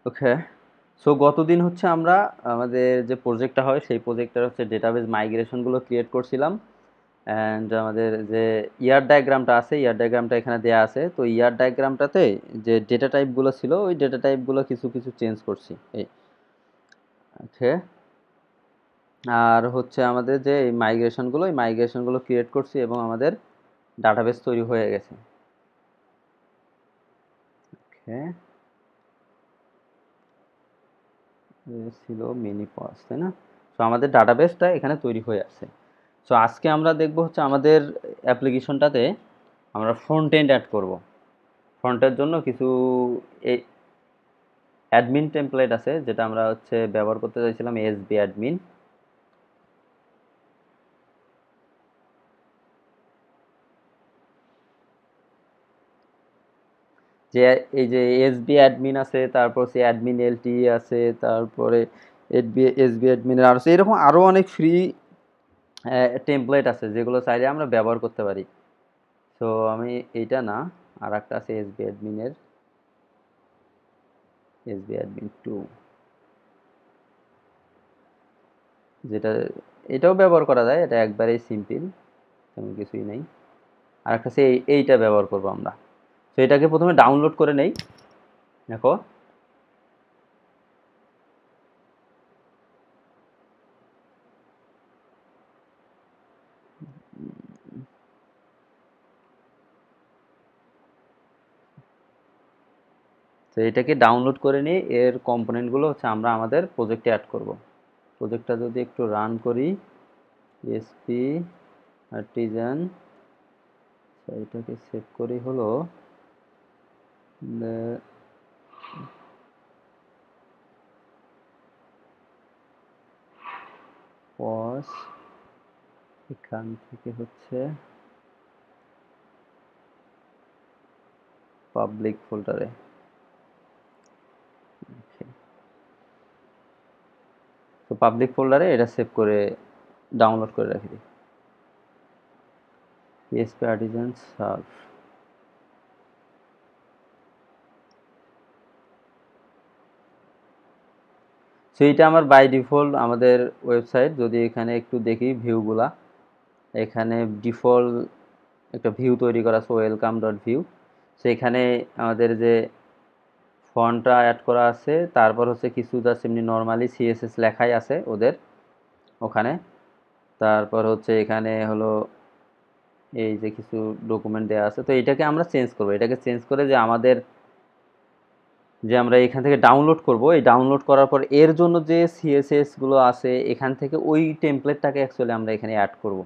ওকে। So গতদিন হচ্ছে আমরা আমাদের যে প্রজেক্টটা হয় সেই প্রজেক্টটা হচ্ছে ডেটাবেজ মাইগ্রেশনগুলো ক্রিয়েট করছিলাম। অ্যান্ড আমাদের যে ইয়ার ডায়াগ্রামটা আছে, ইয়ার ডায়াগ্রামটা এখানে দেয়া আছে। তো ইয়ার ডায়াগ্রামটাতে যে ডেটা টাইপগুলো ছিল ওই ডেটা টাইপগুলো কিছু কিছু চেঞ্জ করছি এই। ওকে। আর হচ্ছে আমাদের যে এই মাইগ্রেশনগুলো ক্রিয়েট করছি এবং আমাদের ডাটাবেস তৈরি হয়ে গেছে। ওকে। ছিল মিনি পজ, তাই না? সো আমাদের ডাটাবেসটা এখানে তৈরি হয়ে আছে। সো আজকে আমরা দেখব হচ্ছে আমাদের অ্যাপ্লিকেশনটাতে আমরা ফ্রন্ট এন্ড অ্যাড করব। ফ্রন্টের জন্য কিছু এই অ্যাডমিন টেমপ্লেট আছে যেটা আমরা হচ্ছে ব্যবহার করতে চাইছিলাম, এসবি অ্যাডমিন। যে এই যে এসবি অ্যাডমিন আছে, তারপর সে অ্যাডমিন এলটি আছে, তারপরে এসবি অ্যাডমিনের আর এরকম আরো অনেক ফ্রি টেমপ্লেট আছে যেগুলো চাইলে আমরা ব্যবহার করতে পারি। সো আমি এইটা না, আর একটা আছে এসবি অ্যাডমিনের, এসবি অ্যাডমিন 2, যেটা এটাও ব্যবহার করা যায়। এটা একবারেই সিম্পল, তেমন কিছুই নেই। আর একটা আছে এইটা ব্যবহার করব আমরা। তো এটাকে প্রথমে ডাউনলোড করে নেই। দেখো, তো এটাকে ডাউনলোড করে নিয়ে এর কম্পোনেন্টগুলো হচ্ছে আমরা আমাদের প্রজেক্টে অ্যাড করব। প্রজেক্টটা যদি একটু রান করি, এসপি আর্টিজান, এটাকে সেভ করি হলো পজ, এখান থেকে হচ্ছে পাবলিক ফোল্ডারে। তো পাবলিক ফোল্ডারে এটা সেভ করে ডাউনলোড করে রাখি দিই। PSP Artisan serve. সো এইটা আমার বাই ডিফল্ট আমাদের ওয়েবসাইট। যদি এখানে একটু দেখি ভিউগুলা, এখানে ডিফল্ট একটা ভিউ তৈরি করা আছে, ওয়েলকাম ডট ভিউ। সেখানে আমাদের যে ফন্টটা অ্যাড করা আছে, তারপর হচ্ছে কিছু জাস্ট এমনি নর্মালি সিএসএস লেখাই আছে ওদের ওখানে। তারপর হচ্ছে এখানে হলো এই যে কিছু ডকুমেন্ট দেওয়া আছে। তো এটাকে আমরা চেঞ্জ করব। এটাকে চেঞ্জ করে যে আমাদের যে আমরা এখান থেকে ডাউনলোড করব, এই ডাউনলোড করার পর এর জন্য যে সিএসএস গুলো আছে এখান থেকে ওই টেমপ্লেটটাকে অ্যাকচুয়ালি আমরা এখানে অ্যাড করব।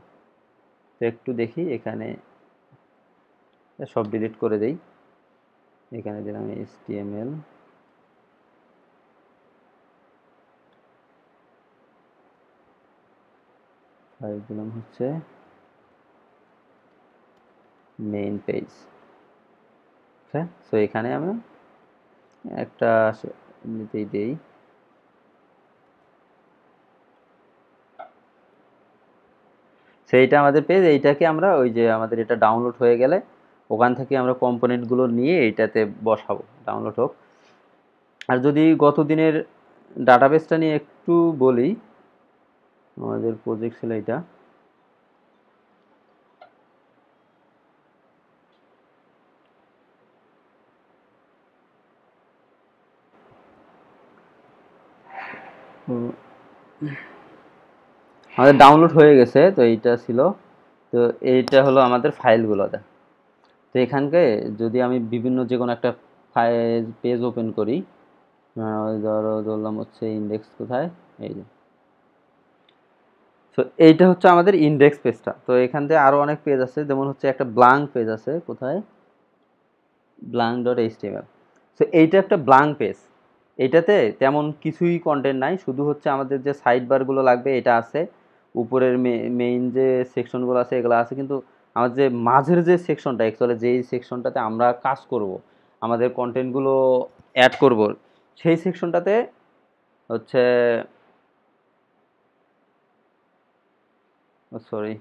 তো একটু দেখি, এখানে সব ডিলিট করে দেই। এখানে দিলাম এইচটিএমএল, ফাইল দিলাম হচ্ছে মেইন পেজ। হ্যাঁ, সো এখানে আমি একটা এমনিতেই দেই। সেইটা আমাদের পেজ। এইটাকে আমরা ওই যে আমাদের এটা ডাউনলোড হয়ে গেলে ওখান থেকে আমরা কম্পোনেন্টগুলো নিয়ে এইটাতে বসাবো, ডাউনলোড হোক। আর যদি গত দিনের ডাটাবেসটা নিয়ে একটু বলি, আমাদের প্রজেক্ট ছিল এটা। আমাদের ডাউনলোড হয়ে গেছে। তো এইটা ছিল, তো এইটা হলো আমাদের ফাইলগুলোতে। তো এখানকে যদি আমি বিভিন্ন যে কোনো একটা ফাইল পেজ ওপেন করি, ধরলাম হচ্ছে ইন্ডেক্স কোথায়, এই যে। তো এইটা হচ্ছে আমাদের ইন্ডেক্স পেজটা। তো এখান থেকে আরো অনেক পেজ আছে, যেমন হচ্ছে একটা ব্ল্যাঙ্ক পেজ আছে, কোথায়, ব্ল্যাঙ্ক ডট এইচটিএমএল। সো এইটা একটা ব্ল্যাঙ্ক পেজ। এইটাতে তেমন কিছুই কন্টেন্ট নাই, শুধু হচ্ছে আমাদের যে সাইড বারগুলো লাগবে এটা আছে, উপরের মেইন যে সেকশনগুলো আছে এগুলো আছে, কিন্তু আমার যে মাঝের যে সেকশনটা, অ্যাকচুয়ালি যেই সেকশনটাতে আমরা কাজ করব, আমাদের কন্টেন্টগুলো অ্যাড করব, সেই সেকশনটাতে হচ্ছে, সরি,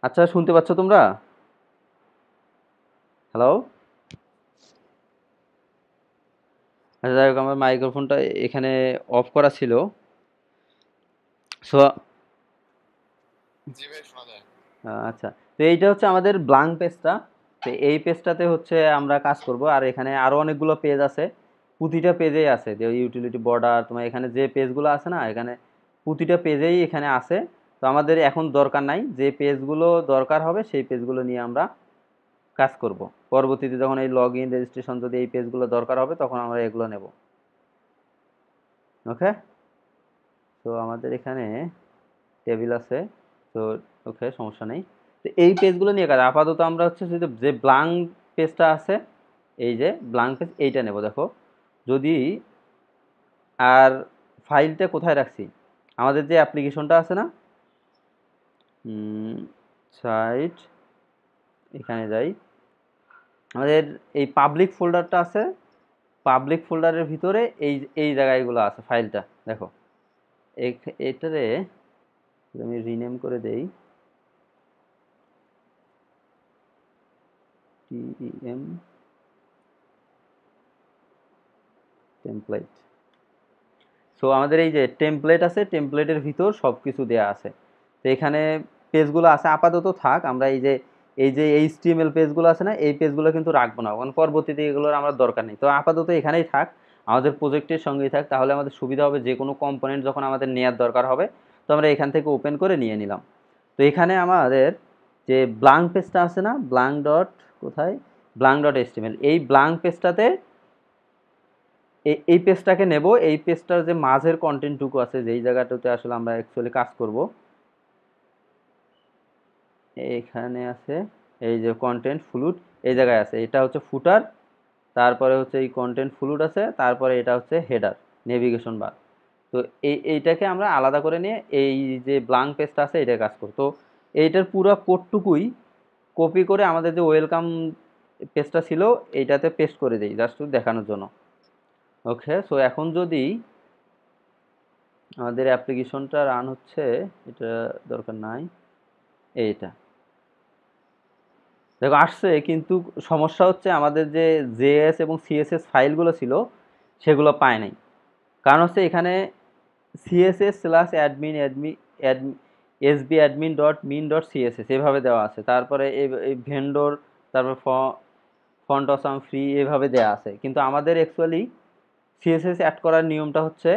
আচ্ছা শুনতে পাচ্ছ তোমরা? হ্যালো? আচ্ছা যাই হোক, আমার মাইক্রোফোনটা এখানে অফ করা ছিল। সো আচ্ছা, তো এইটা হচ্ছে আমাদের ব্লাঙ্ক পেজটা। তো এই পেজটাতে হচ্ছে আমরা কাজ করব, আর এখানে আরো অনেকগুলো পেজ আছে, প্রতিটা পেজেই আছে যে ইউটিলিটি বর্ডার, তোমার এখানে যে পেজগুলো আছে না, এখানে প্রতিটা পেজেই এখানে আছে। তো আমাদের এখন দরকার নাই, যে পেজগুলো দরকার হবে সেই পেজগুলো নিয়ে আমরা কাজ করব। পরবর্তীতে যখন এই লগ ইন রেজিস্ট্রেশন, যদি এই পেজগুলো দরকার হবে তখন আমরা এগুলো নেব। ওকে, তো আমাদের এখানে টেবিল আছে। তো ওকে, সমস্যা নেই। তো এই পেজগুলো নিয়ে কাজ, আপাতত আমরা হচ্ছে যে ব্লাঙ্ক পেজটা আছে, এই যে ব্লাঙ্ক পেজ, এইটা নেব। দেখো, যদি আর ফাইলটা কোথায় রাখছি, আমাদের যে অ্যাপ্লিকেশনটা আছে না, সাইট, এখানে যাই, আমাদের এই পাবলিক ফোল্ডারটা আছে, পাবলিক ফোল্ডারের ভিতরে এই এই জায়গাগুলো আছে ফাইলটা। দেখো, এটারে আমি রিনেম করে দেই, টিএম টেমপ্লেট। সো আমাদের এই যে টেমপ্লেট আছে, টেমপ্লেটের ভিতর সব কিছু দেওয়া আছে। তো এখানে পেজগুলো আছে, আপাতত থাক। আমরা এই যে এইচটিএমএল পেজগুলো আছে না, এই পেজগুলো কিন্তু রাখবো না, কারণ পরবর্তীতে এগুলোর আমার দরকার নেই। তো আপাতত এখানেই থাক, আমাদের প্রজেক্টের সঙ্গেই থাক, তাহলে আমাদের সুবিধা হবে। যে কোনো কম্পোনেন্ট যখন আমাদের নেওয়ার দরকার হবে, তো আমরা এখান থেকে ওপেন করে নিয়ে নিলাম। তো এখানে আমাদের যে ব্লাঙ্ক পেজটা আছে না, ব্লাঙ্ক ডট, কোথায়, ব্লাঙ্ক ডট এইচটিএমএল, এই ব্লাঙ্ক পেজটাতে এই পেজটাকে নেব। এই পেজটার যে মাঝের কন্টেন্টটুকু আছে, যেই জায়গাটাতে আসলে আমরা অ্যাকচুয়ালি কাজ করব, এখানে আছে এই যে কন্টেন্ট ফ্লুট, এই জায়গায় আছে। এটা হচ্ছে ফুটার, তারপরে হচ্ছে এই কন্টেন্ট ফ্লুট আছে, তারপরে এটা হচ্ছে হেডার, নেভিগেশন বার। তো এইটাকে আমরা আলাদা করে নিয়ে এই যে ব্লাঙ্ক পেজটা আছে এটা কাজ করব। তো এইটার পুরো কোডটুকুই কপি করে আমাদের যে ওয়েলকাম পেজটা ছিল এইটাতে পেস্ট করে দিই, জাস্ট দেখানোর জন্য। ওকে, সো এখন যদি আমাদের অ্যাপ্লিকেশনটা রান হচ্ছে, এটা দরকার নাই, এইটা দেখো আসছে, কিন্তু সমস্যা হচ্ছে আমাদের যে জেএস এবং সিএসএস ফাইলগুলো ছিল সেগুলো পায় নাই। কারণ হচ্ছে এখানে CSS slash admin admin SB admin dot min dot CSS এভাবে দেওয়া আছে, তারপরে এই ভেন্ডর, তারপর ফন্ট অসাম ফ্রি এভাবে দেওয়া আছে। কিন্তু আমাদের অ্যাকচুয়ালি সিএসএস অ্যাড করার নিয়মটা হচ্ছে,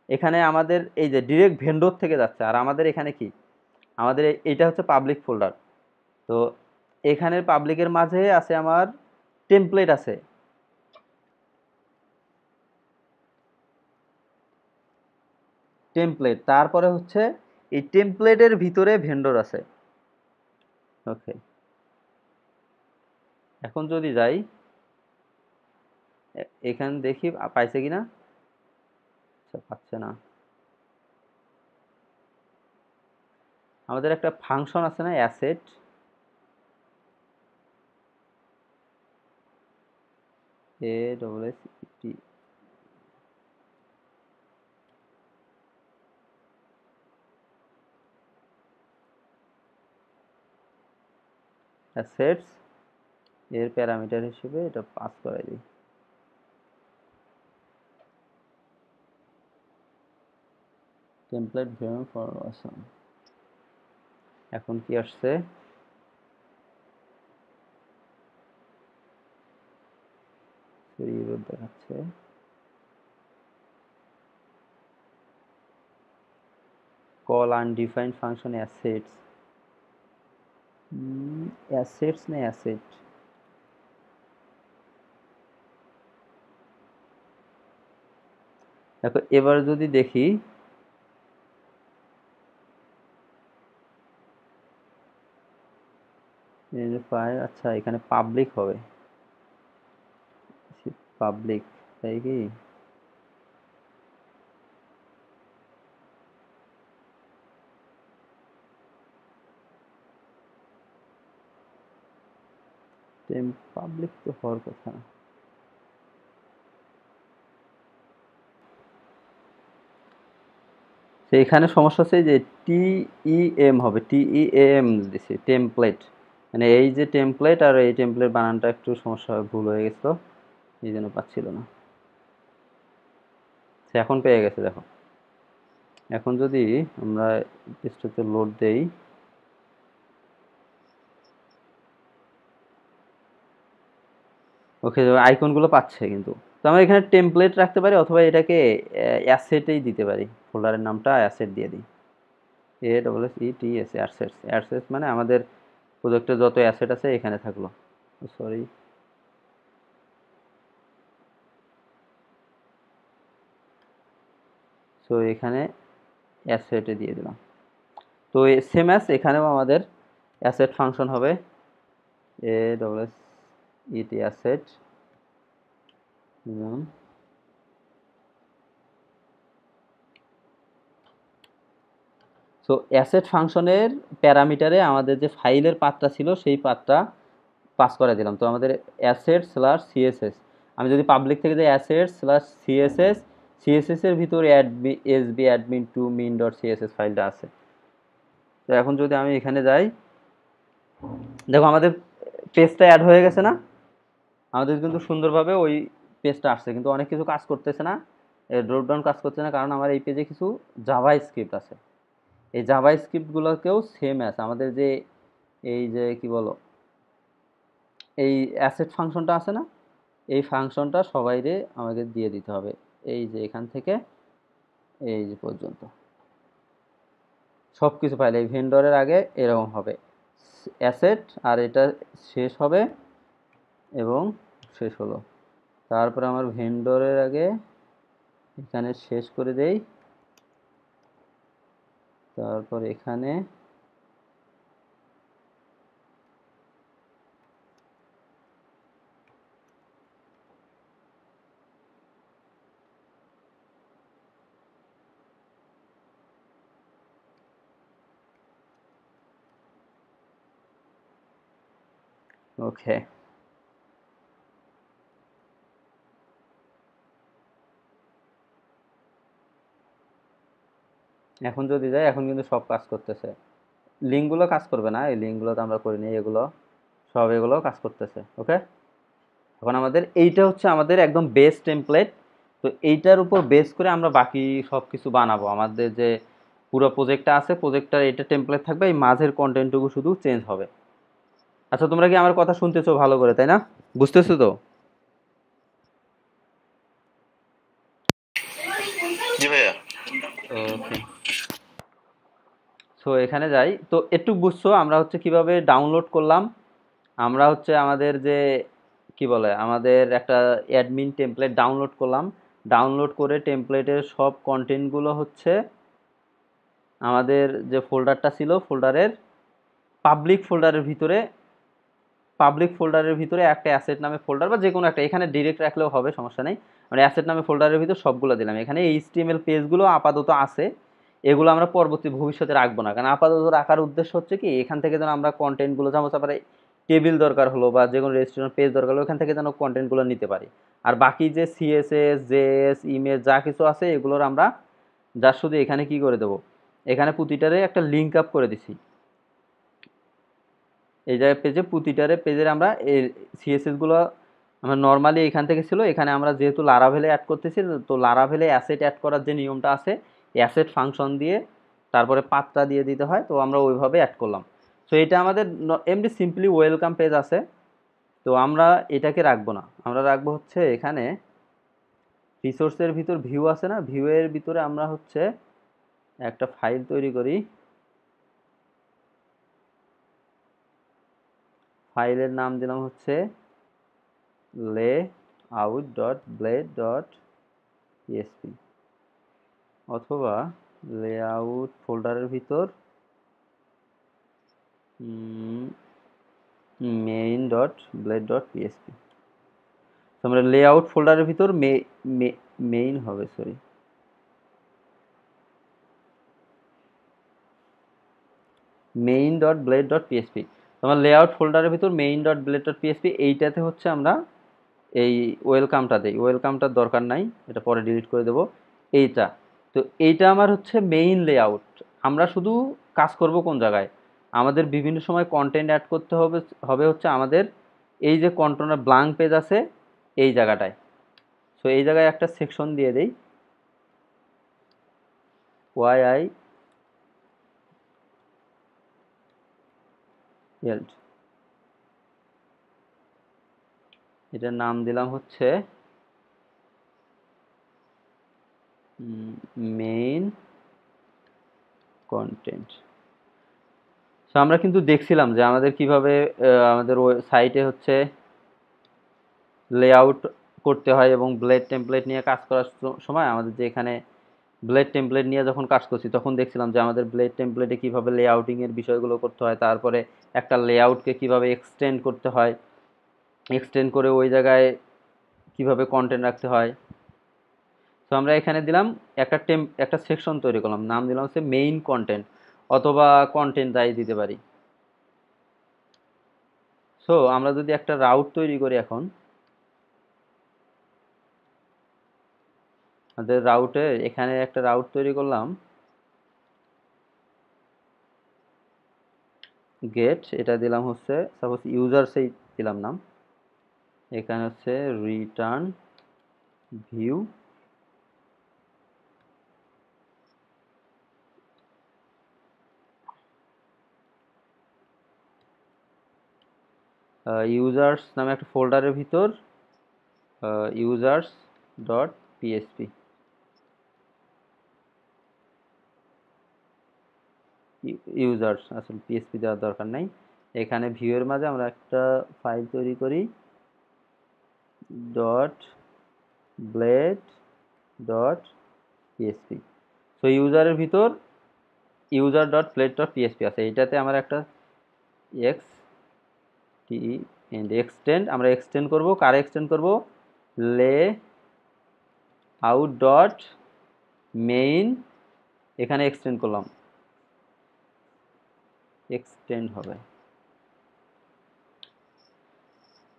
এখানে আমাদের এই যে ডিরেক্ট ভেন্ডর থেকে যাচ্ছে, আর আমাদের এখানে কি, আমাদের এইটা হচ্ছে পাবলিক ফোল্ডার। তো এখানের পাবলিকের মাঝে আছে আমার টেমপ্লেট আছে, টেমপ্লেট, তারপরে হচ্ছে এই টেমপ্লেটের ভিতরে ভেন্ডর আছে। ওকে, এখন যদি যাই এখানে দেখি পাইছে কিনা। আচ্ছা, পাচ্ছে না। আমাদের একটা ফাংশন আছে না, অ্যাসেট, এ ডবল এস টি, অ্যাসেটস, এর প্যারামিটার হিসেবে এটা পাস করাই দিই। টেমপ্লেট ভেরিয়েবল ফর আসাম, এখন কি আসছে, এরর দেখাচ্ছে। Call undefined function assets, assets না অ্যাসেট, দেখো এবার যদি দেখি, আচ্ছা এখানে পাবলিক হবে, পাবলিক, তাই কি, পাবলিক তো হওয়ার কথা না। তো এখানে সমস্যা হচ্ছে যে টিইএম হবে, টিইএম দিছি, টেমপ্লেট, মানে এই যে টেমপ্লেট আর এই টেমপ্লেট বানানটা একটু সমস্যা, ভুল হয়ে গেছিল, এই জন্য পাচ্ছিল না। সে এখন পেয়ে গেছে, দেখো। এখন যদি আমরা পেজটাতে লোড দেই, ওকে, আইকনগুলো পাচ্ছে কিন্তু। তো আমরা এখানে টেমপ্লেট রাখতে পারি, অথবা এটাকে অ্যাসেটেই দিতে পারি, ফোল্ডারের নামটা অ্যাসেট দিয়ে দিই। ASSETS, assets. অ্যাসেটস মানে আমাদের প্রজেক্টে যত অ্যাসেট আছে এখানে থাকলো। সরি, সো এখানে অ্যাসেটে দিয়ে দিলাম। তো সেম অ্যাস এখানেও আমাদের অ্যাসেট ফাংশন হবে, ASSET অ্যাসেট। সো অ্যাসেট ফাংশনের প্যারামিটারে আমাদের যে ফাইলের পাথটা ছিল সেই পাথটা পাস করে দিলাম। তো আমাদের অ্যাসেট স্ল্যাশ সিএসএস, আমি যদি পাবলিক থেকে যাই অ্যাসেট স্ল্যাশ সিএসএস, সিএসএস এর ভিতরে SB admin two min dot CSS ফাইলটা আছে। তো এখন যদি আমি এখানে যাই, দেখো আমাদের পেজটা অ্যাড হয়ে গেছে না, আমাদের কিন্তু সুন্দরভাবে ওই পেজটা আসছে, কিন্তু অনেক কিছু কাজ করতেছে না, ড্রপডাউন কাজ করছে না, কারণ আমার এই পেজে কিছু জাভা স্ক্রিপ্ট আছে। এই জাভা স্ক্রিপ্টগুলোকেও সেম আছে আমাদের যে এই যে কি বলো, এই অ্যাসেট ফাংশনটা আছে না, এই ফাংশনটা সবাইরে আমাকে দিয়ে দিতে হবে। এই যে এখান থেকে এই যে পর্যন্ত সব কিছু পাইলে এই ভেন্ডরের আগে এরকম হবে অ্যাসেট, আর এটা শেষ হবে এবং শেষ হলো। তারপরে আমার ভেন্ডরের আগে এখানে শেষ করে দেই, তারপর এখানে ওকে। এখন যদি যাই, এখন কিন্তু সব কাজ করতেছে, লিঙ্কগুলো কাজ করবে না, এই লিঙ্কগুলো তো আমরা করিনি, এগুলো সব এগুলো কাজ করতেছে। ওকে, এখন আমাদের এইটা হচ্ছে আমাদের একদম বেস টেমপ্লেট। তো এইটার উপর বেস করে আমরা বাকি সব কিছু বানাবো। আমাদের যে পুরো প্রজেক্টটা আছে, প্রজেক্টটার এটা টেমপ্লেট থাকবে, এই মাঝের কন্টেন্টটুকু শুধু চেঞ্জ হবে। আচ্ছা, তোমরা কি আমার কথা শুনতেছো ভালো করে, তাই না? বুঝতেছো তো? জি ভাইয়া। ওকে, সো এখানে যাই। তো একটু বুঝছো আমরা হচ্ছে কিভাবে ডাউনলোড করলাম। আমরা হচ্ছে আমাদের যে কি বলে, আমাদের একটা অ্যাডমিন টেমপ্লেট ডাউনলোড করলাম। ডাউনলোড করে টেমপ্লেটের সব কন্টেন্টগুলো হচ্ছে আমাদের যে ফোল্ডারটা ছিল, ফোল্ডারের পাবলিক ফোল্ডারের ভিতরে একটা অ্যাসেট নামে ফোল্ডার বা যে কোনো একটা, এখানে ডিরেক্ট রাখলেও হবে, সমস্যা নেই। মানে অ্যাসেট নামে ফোল্ডারের ভিতর সবগুলো দিলাম। এখানে এইচটিএমএল পেজগুলো আপাতত আছে, এগুলো আমরা পরবর্তী ভবিষ্যতে রাখবো না, কারণ আপাতত রাখার উদ্দেশ্য হচ্ছে কি, এখান থেকে যেন আমরা কন্টেন্টগুলো, যেমন তারপরে টেবিল দরকার হলো বা যে কোনো রেজিস্ট্রেশন পেজ দরকার হলো, এখান থেকে যেন কন্টেন্টগুলো নিতে পারি। আর বাকি যে সিএসএস, জেএস, ইমেজ যা কিছু আছে এগুলোর আমরা যা শুধু এখানে কি করে দেবো, এখানে প্রতিটারে একটা লিঙ্ক আপ করে দিছি। এই জায়গায় পেজে প্রতিটারে পেজের আমরা এই সিএসএসগুলো আমরা নর্মালি এখান থেকে ছিল, এখানে আমরা যেহেতু লারাভেলে অ্যাড করতেছি, তো লারাভেলে অ্যাসেট অ্যাড করার যে নিয়মটা আছে, অ্যাসেট ফাংশন দিয়ে তারপরে পাত্রা দিয়ে দিতে হয়, তো আমরা ওইভাবে অ্যাড করলাম। তো এটা আমাদের এমনি সিম্পলি ওয়েলকাম পেজ আছে। তো আমরা এটাকে রাখবো না, আমরা রাখবো হচ্ছে এখানে রিসোর্সের ভিতর ভিউ আছে না, ভিউয়ের ভিতরে আমরা হচ্ছে একটা ফাইল তৈরি করি। ফাইলের নাম দিলাম হচ্ছে layout.blade.php, অথবা লেআউট ফোল্ডারের ভিতর main.blade.php। আমরা লেআউট ফোল্ডারের ভিতর মেইন হবে, সরি, main.blade.php। তোমার লেআউট ফোল্ডারের ভিতর main.blade.php, এইটাতে হচ্ছে আমরা এই ওয়েলকামটা দেই। ওয়েলকামটার দরকার নাই, এটা পরে ডিলিট করে দেবো। এইটা, তো এইটা আমার হচ্ছে মেইন লেআউট। আমরা শুধু কাজ করব কোন জায়গায়, আমাদের বিভিন্ন সময় কন্টেন্ট অ্যাড করতে হবে, হবে হচ্ছে আমাদের এই যে কন্টেনার ব্ল্যাঙ্ক পেজ আছে এই জায়গাটায়। সো এই জায়গায় একটা সেকশন দিয়ে দেই, YI yield, এটার নাম দিলাম হচ্ছে মেইন কন্টেন্ট। সো আমরা কিন্তু দেখছিলাম যে আমাদের কিভাবে আমাদের সাইটে হচ্ছে লেআউট করতে হয়, এবং ব্লেড টেমপ্লেট নিয়ে কাজ করার সময় আমাদের যে এখানে ব্লেড টেমপ্লেট নিয়ে যখন কাজ করছি তখন দেখছিলাম যে আমাদের ব্লেড টেমপ্লেটে কীভাবে লেআউটিংয়ের বিষয়গুলো করতে হয়, তারপরে একটা লেআউটকে কিভাবে এক্সটেন্ড করতে হয়, এক্সটেন্ড করে ওই জায়গায় কিভাবে কন্টেন্ট রাখতে হয়। তো আমরা এখানে দিলাম একটা সেকশন তৈরি করলাম, নাম দিলাম হচ্ছে মেইন কন্টেন্ট, অথবা কন্টেন্ট যাই দিতে পারি। সো আমরা যদি একটা রাউট তৈরি করি, এখন আমাদের রাউটে এখানে একটা রাউট তৈরি করলাম, গেট, এটা দিলাম হচ্ছে সাপোজ ইউজারসেই দিলাম নাম, এখানে হচ্ছে রিটার্ন ভিউ, ইউজার্স নামে একটা ফোল্ডারের ভিতর ইউজার্স ডট পিএসপি, ইউজার্স, আসলে পিএসপি দেওয়ার দরকার নাই। এখানে ভিউয়ের মাঝে আমরা একটা ফাইল তৈরি করি, dot blade dot PHP. So ইউজারের ভিতর user dot blade dot PHP আছে, এইটাতে আমার একটা এক্স টি এন্ড এক্সটেন্ড, আমরা এক্সটেন্ড করব, কার এক্সটেন্ড করব, লে আউট ডট মেইন, এখানে এক্সটেন্ড করলাম, এক্সটেন্ড হবে,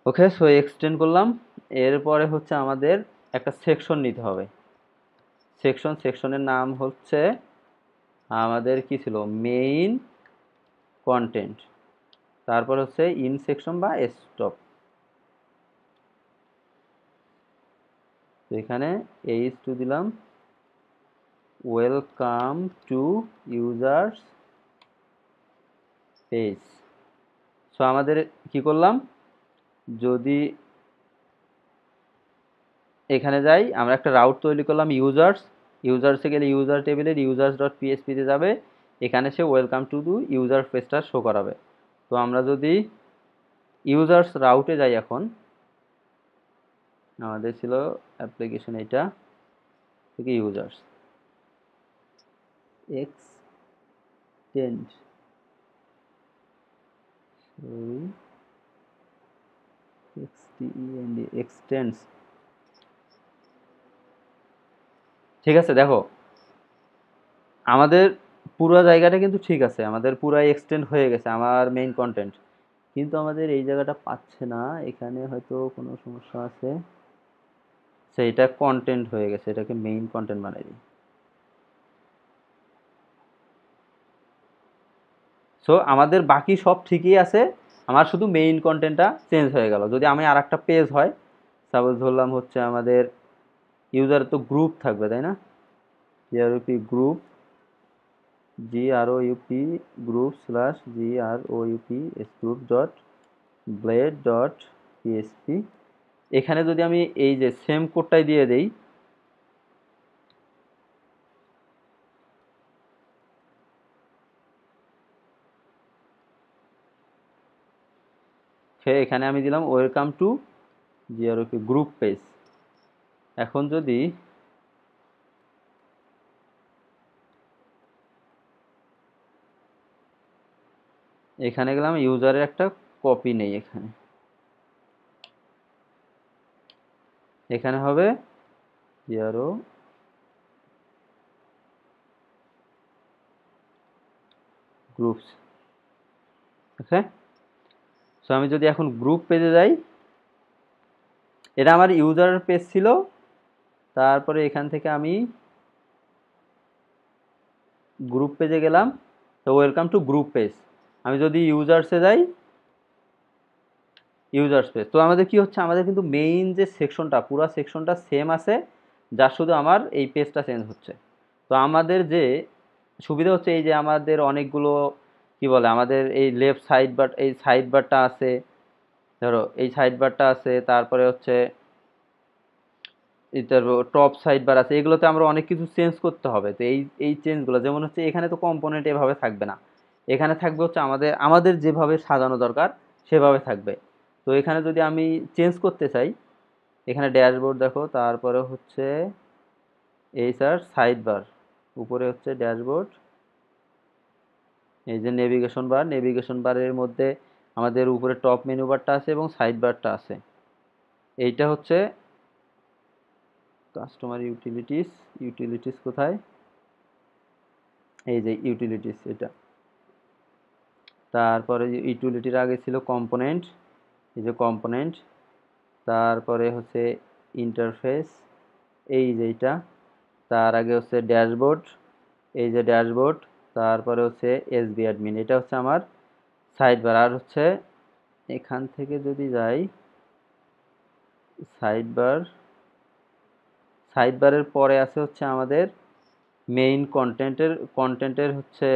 ওকে। সো এক্সটেন্ড করলাম। এরপরে হচ্ছে আমাদের একটা সেকশন নিতে হবে, সেকশনের নাম হচ্ছে আমাদের কি ছিল, মেইন কন্টেন্ট, তারপর হচ্ছে ইন সেকশন বা স্টপ। তো এখানে H2 দিলাম, welcome to users page. So আমাদের কি করলাম, যদি এখানে যাই, আমরা একটা রাউট তৈরি করলাম, ইউজার্সে গেলে ইউজার টেবিলের ইউজার্স ডট পিএসপিতে যাবে, এখানে সে ওয়েলকাম টু দু ইউজার পেজটা শো করাবে। তো আমরা যদি ইউজার্স রাউটে যাই, এখন আমাদের ছিল অ্যাপ্লিকেশন এটা থেকে ইউজার্স এক্সটেন্ড, এক্সটেন্ডস, ঠিক আছে। দেখো আমাদের পুরো জায়গাটা কিন্তু ঠিক আছে, আমাদের পুরাই এক্সটেন্ড হয়ে গেছে আমার মেইন কন্টেন্ট, কিন্তু আমাদের এই জায়গাটা পাচ্ছে না, এখানে হয়তো কোনো সমস্যা আছে। সেইটা কন্টেন্ট হয়ে গেছে, এটাকে মেইন কন্টেন্ট বানাই দিই। সো আমাদের বাকি সব ঠিকই আছে, আমার শুধু মেইন কন্টেন্টটা চেঞ্জ হয়ে গেল। যদি আমি আর একটা পেজ হয়, সাপোজ ধরলাম হচ্ছে আমাদের ইউজার তো গ্রুপ থাকবে, তাই না, G R O P group, GROUP group slash GROUP group dot blade dot PHP. এখানে যদি আমি এই যে সেম কোডটাই দিয়ে দেই, এখানে আমি দিলাম ওয়েলকাম টু জিআরওপি গ্রুপ পেজ। এখন যদি এখানে গেলাম, ইউজারের একটা কপি নেই, এখানে হবে জিআরও গ্রুপস, ওকে। সো আমি যদি এখন গ্রুপ পেজে যাই, এটা আমার ইউজারের পেজ ছিল, তারপরে এখান থেকে আমি গ্রুপ পেজে গেলাম, তো ওয়েলকাম টু গ্রুপ পেজ। আমি যদি ইউজার্সে যাই, ইউজার্স পেজ, তো আমাদের কি হচ্ছে, আমাদের কিন্তু মেইন যে সেকশনটা, পুরো সেকশনটা সেম আছে, যার শুধু আমার এই পেজটা চেঞ্জ হচ্ছে। তো তো আমাদের যে সুবিধা হচ্ছে এই যে আমাদের অনেকগুলো কি বলে আমাদের এই লেফট সাইড বার এই সাইড বারটা আছে, ধরো এই সাইড বারটা আছে, তারপরে হচ্ছে টপ সাইড বার আছে, এগুলোতে আমরা অনেক কিছু চেঞ্জ করতে হবে। তো এই চেঞ্জগুলো যেমন হচ্ছে এখানে তো কম্পোনেন্ট এভাবে থাকবে না, এখানে থাকবে হচ্ছে আমাদের আমাদের যেভাবে সাজানো দরকার সেভাবে থাকবে। তো এখানে যদি আমি চেঞ্জ করতে চাই, এখানে ড্যাশবোর্ড দেখো, তারপরে হচ্ছে এই স্যার সাইড বার, উপরে হচ্ছে ড্যাশবোর্ড, এই যে নেভিগেশন বারের মধ্যে আমাদের উপরে টপ মেনু বারটা আছে এবং সাইড বারটা আছে। এইটা হচ্ছে কাস্টমার ইউটিলিটিস কোথায়, এই যে ইউটিলিটিস এটা। তারপরে ইউটিলিটির আগে ছিল কম্পোনেন্ট, এই যে কম্পোনেন্ট, তারপরে হচ্ছে ইন্টারফেস, এই যে এটা, তার আগে হচ্ছে ড্যাশবোর্ড, এই যে ড্যাশবোর্ড, তারপরে হচ্ছে এসবি অ্যাডমিন, এটা হচ্ছে আমার সাইড বার। আর হচ্ছে এখান থেকে যদি যাই সাইড বার, সাইড বারের পরে আছে হচ্ছে আমাদের মেইন কন্টেন্টের হচ্ছে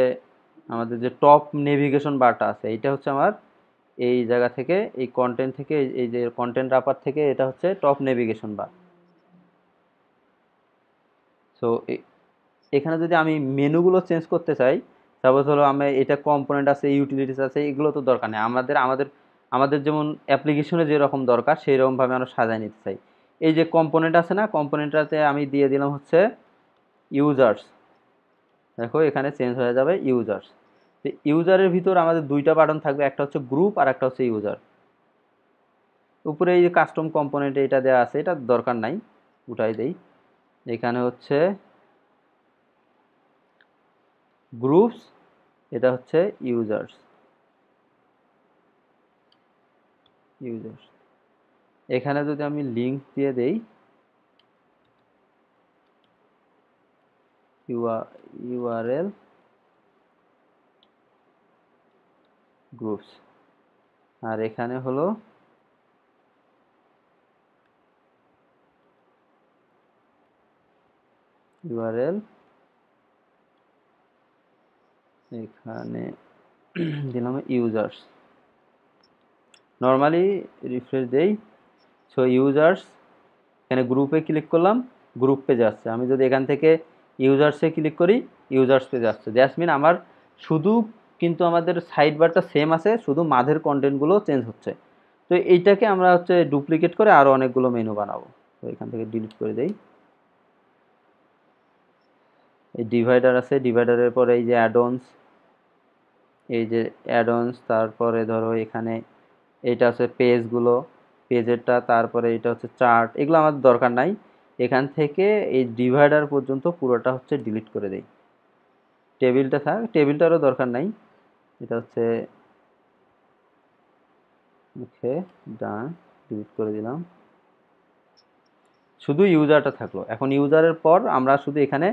আমাদের যে টপ নেভিগেশন বারটা আছে, এটা হচ্ছে আমার এই জায়গা থেকে, এই কন্টেন্ট থেকে, এই যে কন্টেন্ট রাপার থেকে, এটা হচ্ছে টপ নেভিগেশন বার। সো এখানে যদি আমি মেনুগুলো চেঞ্জ করতে চাই, সাপোজ হলো আমি এটা কম্পোনেন্ট আছে, ইউটিলিটিস আছে, এগুলো তো দরকার নেই আমাদের, আমাদের যেমন অ্যাপ্লিকেশনে যেরকম দরকার সেই রকমভাবে আমরা সাজায় নিতে চাই। এই যে কম্পোনেন্ট আছে না, কম্পোনেন্টটাতে আমি দিয়ে দিলাম হচ্ছে ইউজার্স, দেখো এখানে চেঞ্জ হয়ে যাবে ইউজার্স। তো ইউজারের ভিতর আমাদের দুইটা বাটন থাকবে, একটা হচ্ছে গ্রুপ আর একটা হচ্ছে ইউজার। উপরে এই যে কাস্টম কম্পোনেন্ট এটা দেওয়া আছে, এটা দরকার নাই, উঠাই দেই। এখানে হচ্ছে গ্রুপস, এটা হচ্ছে ইউজার্স। এখানে যদি আমি লিঙ্ক দিয়ে দেই ইউআরএল গ্রুপস, আর এখানে হলো ইউআরএল, এখানে দিলাম ইউজার্স। নর্মালি রিফ্রেশ দেই, সো ইউজার্স, এখানে গ্রুপে ক্লিক করলাম, গ্রুপ পেজে আসছে। আমি যদি এখান থেকে ইউজার্সে ক্লিক করি, ইউজার্স পেজে আসছে। দ্যাটস মিন আমার শুধু কিন্তু আমাদের সাইড বারটা সেম আছে, শুধু মাঝের কন্টেন্টগুলো চেঞ্জ হচ্ছে। তো এইটাকে আমরা হচ্ছে ডুপ্লিকেট করে আরও অনেকগুলো মেনু বানাবো। তো এখান থেকে ডিলিট করে দেই। এই ডিভাইডার আছে, ডিভাইডারের পরে এই যে অ্যাডঅনস, এই যে অ্যাডঅনস, তারপরে ধরো এখানে এইটা হচ্ছে পেজগুলো, পেজেরটা, তারপরে এটা হচ্ছে চার্ট, এগুলো আমাদের দরকার নাই। এখান থেকে এই ডিভাইডার পর্যন্ত পুরোটা হচ্ছে ডিলিট করে দেই। টেবিলটা থাক, টেবিলটারও দরকার নাই। এটা হচ্ছে ওকে, ডান, ডিলিট করে দিলাম। শুধু ইউজারটা থাকলো। এখন ইউজারের পর আমরা শুধু এখানে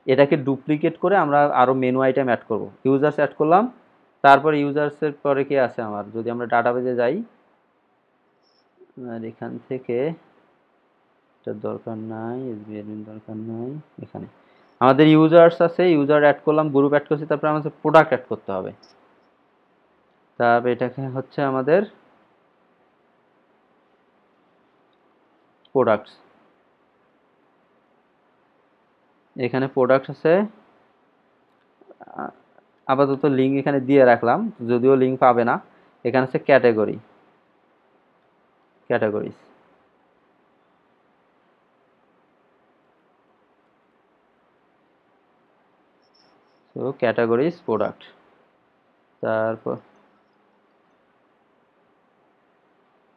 এটাকে ডুপ্লিকেট করে আমরা আরও মেনু আইটেম অ্যাড করব। ইউজার্স অ্যাড করলাম, তারপর ইউজার্সের পরে কি আছে আমার, যদি আমরা ডাটাবেজে যাই, আর এখান থেকে এটার দরকার নাই, এসবিআইএন দরকার নাই, এখানে আমাদের ইউজার্স আছে, ইউজার অ্যাড করলাম, গ্রুপ অ্যাড করছি, তারপরে আমাদের প্রোডাক্ট অ্যাড করতে হবে। তারপর এটাকে হচ্ছে আমাদের প্রোডাক্টস, এখানে প্রোডাক্ট আছে। আপাতত লিঙ্ক এখানে দিয়ে রাখলাম, যদিও লিঙ্ক পাবে না। এখানে হচ্ছে ক্যাটাগরিজ, তো ক্যাটাগরিজ প্রোডাক্ট, তারপর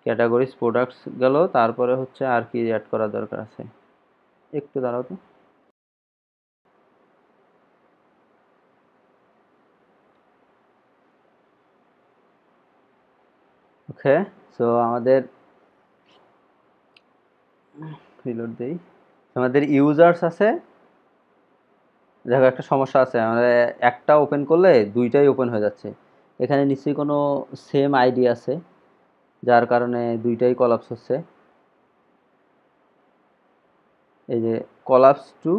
ক্যাটাগরিজ প্রোডাক্টস গেল। তারপরে হচ্ছে আর কি অ্যাড করার দরকার আছে, একটু দাঁড়াও তো। ওকে, সো আমাদের রিলোড দেই, আমাদের ইউজার্স আছে। দেখো একটা সমস্যা আছে, আমাদের একটা ওপেন করলে দুইটাই ওপেন হয়ে যাচ্ছে। এখানে নিশ্চয়ই কোনো সেম আইডি আছে যার কারণে দুইটাই কলাপস হচ্ছে। এই যে কলাপস টু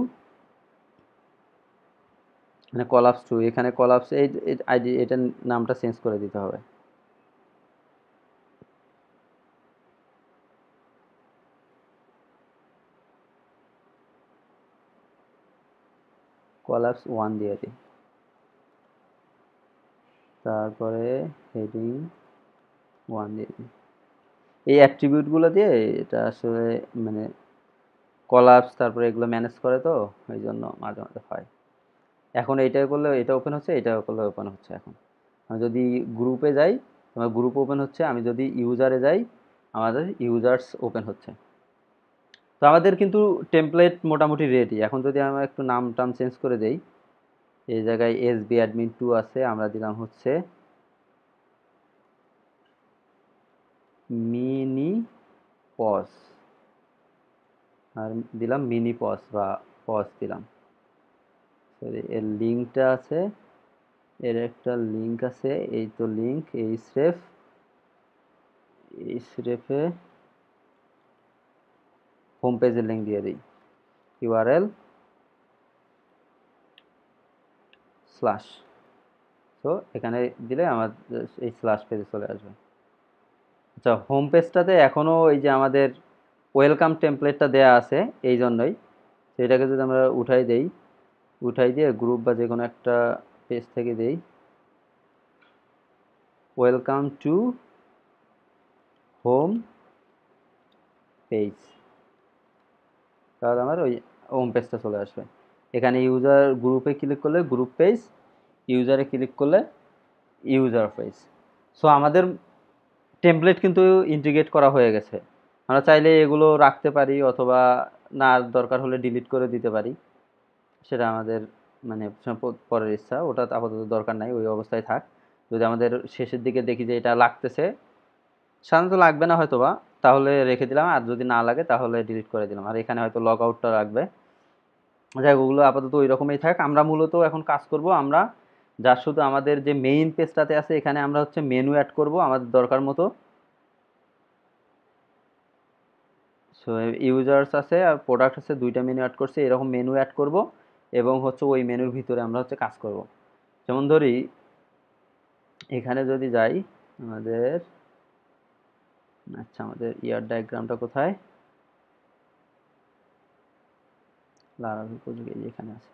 মানে কলাপস টু, এখানে কলাপস এই আইডি এটার নামটা চেঞ্জ করে দিতে হবে। কলাপস ওয়ান দিয়ে দিই, তারপরে হেডিং ওয়ান দিয়ে দিই। এই অ্যাট্রিবিউটগুলো দিয়ে এটা আসলে মানে কলাপস তারপরে এগুলো ম্যানেজ করে, তো এই জন্য মাঝে মাঝে হয়। এখন এইটা করলে এটা ওপেন হচ্ছে, এটা করলে ওপেন হচ্ছে। এখন আমি যদি গ্রুপে যাই, আমার গ্রুপ ওপেন হচ্ছে, আমি যদি ইউজারে যাই আমাদের ইউজার্স ওপেন হচ্ছে। তো আমাদের কিন্তু টেমপ্লেট মোটামুটি রেডি। এখন যদি আমরা একটু নাম টাম চেঞ্জ করে দেই, এই জায়গায় এসবি অ্যাডমিন 2 আছে, আমরা দিলাম হচ্ছে মিনি পজ, আর দিলাম মিনি পজ বা পজ দিলাম। সরি, এর লিঙ্কটা আছে, এর একটা লিঙ্ক আছে, এই তো লিঙ্ক, এই স্রেফে হোম পেজের লিঙ্ক দিয়ে দিই, ইউআরএল স্ল্যাশ। তো এখানে দিলে আমার এই স্ল্যাশ পেজে চলে আসবে। আচ্ছা, হোম পেজটাতে এখনও এই যে আমাদের ওয়েলকাম টেমপ্লেটটা দেয়া আছে, এই জন্যই। সেটাকে যদি আমরা উঠাই দেই, উঠাই দিয়ে গ্রুপ বা যে কোনো একটা পেজ থেকে দেই ওয়েলকাম টু হোম পেজ, তাহলে আমার ওই হোম পেজটা চলে আসবে। এখানে ইউজার গ্রুপে ক্লিক করলে গ্রুপ পেজ, ইউজারে ক্লিক করলে ইউজার পেজ। সো আমাদের টেমপ্লেট কিন্তু ইন্টিগ্রেট করা হয়ে গেছে। আমরা চাইলে এগুলো রাখতে পারি, অথবা না দরকার হলে ডিলিট করে দিতে পারি, সেটা আমাদের মানে পরের ইচ্ছা। ওটা আপাতত দরকার নাই, ওই অবস্থায় থাক। যদি আমাদের শেষের দিকে দেখি যে এটা লাগতেছে, সাধারণত লাগবে না হয়তোবা, তাহলে রেখে দিলাম, আর যদি না লাগে তাহলে ডিলিট করে দিলাম। আর এখানে হয়তো লগ আউটটা রাখবে। যাই হোক, ওগুলো আপাতত ওই রকমই থাক। আমরা মূলত এখন কাজ করব, আমরা যা শুধু আমাদের যে মেইন পেজটাতে আছে, এখানে আমরা হচ্ছে মেনু অ্যাড করব আমাদের দরকার মতো। সো ইউজার্স আছে আর প্রোডাক্ট আছে, দুইটা মেনু অ্যাড করছি, এরকম মেনু অ্যাড করব, এবং হচ্ছে ওই মেনুর ভিতরে আমরা হচ্ছে কাজ করব। যেমন ধরি এখানে যদি যাই আমাদের, আচ্ছা আমাদের ইয়ার ডায়াগ্রামটা কোথায়, লারাভেল প্রজেক্ট এই এখানে আছে।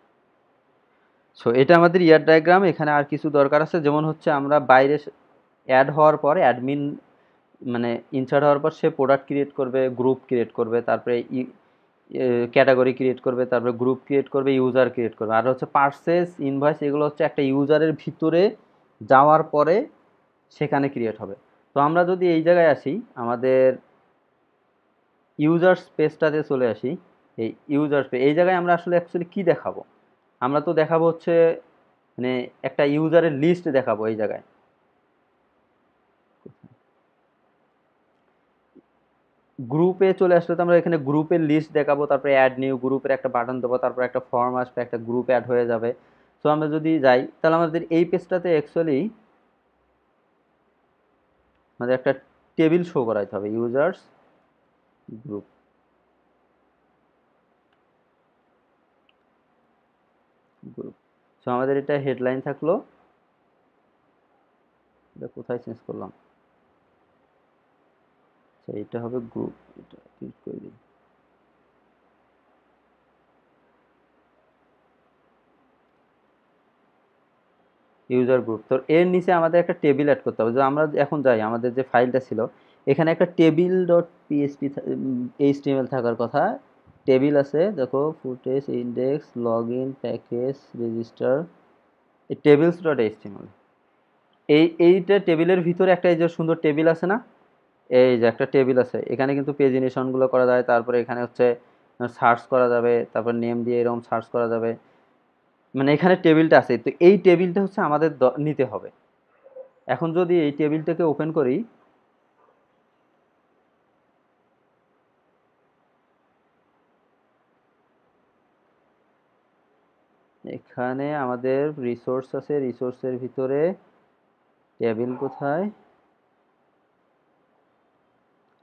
সো এটা আমাদের ইয়ার ডায়াগ্রাম। এখানে আর কিছু দরকার আছে, যেমন হচ্ছে আমরা বাইরে অ্যাড হওয়ার পরে অ্যাডমিন মানে ইনসার্ট হওয়ার পর সে প্রোডাক্ট ক্রিয়েট করবে, গ্রুপ ক্রিয়েট করবে, তারপরে ক্যাটাগরি ক্রিয়েট করবে, তারপরে গ্রুপ ক্রিয়েট করবে, ইউজার ক্রিয়েট করবে। আর হচ্ছে পারচেজ, ইনভয়েস, এগুলো হচ্ছে একটা ইউজারের ভিতরে যাওয়ার পরে সেখানে ক্রিয়েট হবে। তো আমরা যদি এই জায়গায় আসি, আমাদের ইউজার্স পেজটাতে চলে আসি, এই ইউজার্স পেজ, এই জায়গায় আমরা আসলে অ্যাকচুয়ালি কী দেখাবো? আমরা তো দেখাবো হচ্ছে মানে একটা ইউজারের লিস্ট দেখাবো। এই জায়গায় গ্রুপে চলে আসলে তো আমরা এখানে গ্রুপের লিস্ট দেখাবো, তারপরে অ্যাড নিউ গ্রুপের একটা বাটন দেবো, তারপরে একটা ফর্ম আসবে, একটা গ্রুপ অ্যাড হয়ে যাবে। তো আমরা যদি যাই, তাহলে আমাদের এই পেজটাতে অ্যাকচুয়ালি আমাদের একটা টেবিল শো করাইতে হবে, ইউজার্স গ্রুপ গ্রুপ। সো আমাদের এটা হেডলাইন থাকলো, এটা কোথায় চেঞ্জ করলাম, আচ্ছা এটা হবে গ্রুপ, এটা ক্লিক করে দিই, ইউজার গ্রুপ। তো এর নিচে আমাদের একটা টেবিল অ্যাড করতে হবে। যে আমরা এখন যাই, আমাদের যে ফাইলটা ছিল, এখানে একটা টেবিল ডট পিএসপি এইচটিএমএল থাকার কথা। টেবিল আছে দেখো, footage, index, log in, package, register, এই টেবিলস ডট এইচটিএমএল। এইটা টেবিলের ভিতরে একটা এই যে সুন্দর টেবিল আছে না, এই যে একটা টেবিল আছে, এখানে কিন্তু পেজিনেশনগুলো করা যায়, তারপরে এখানে হচ্ছে সার্চ করা যাবে, তারপর নেম দিয়ে এরকম সার্চ করা যাবে। মানে এখানে টেবিলটা আছে, তো এই টেবিলটা হচ্ছে আমাদের নিতে হবে। এখন যদি এই টেবিলটাকে ওপেন করি, এখানে আমাদের রিসোর্স আছে, রিসোর্সের ভিতরে টেবিল কোথায়,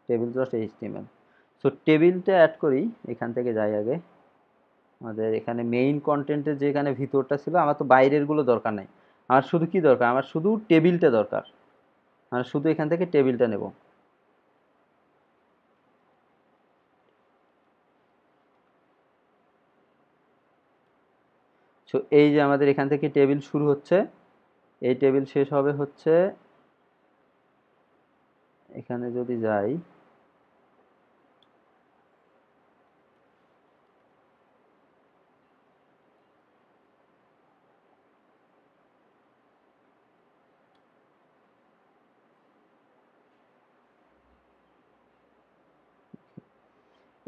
টেবিল ডট এইচটিএমএল। সো টেবিলটা অ্যাড করি, এখান থেকে যাই আগে, আমাদের এখানে মেইন কন্টেন্টের যেখানে ভিতরটা ছিল, আমার তো বাইরের গুলো দরকার নাই, আমার শুধু কি দরকার, আমার শুধু টেবিলটা দরকার, আমার শুধু এখান থেকে টেবিলটা নেব। সো এই যে আমাদের এখান থেকে টেবিল শুরু হচ্ছে, এই টেবিল শেষ হবে হচ্ছে এখানে যদি যাই,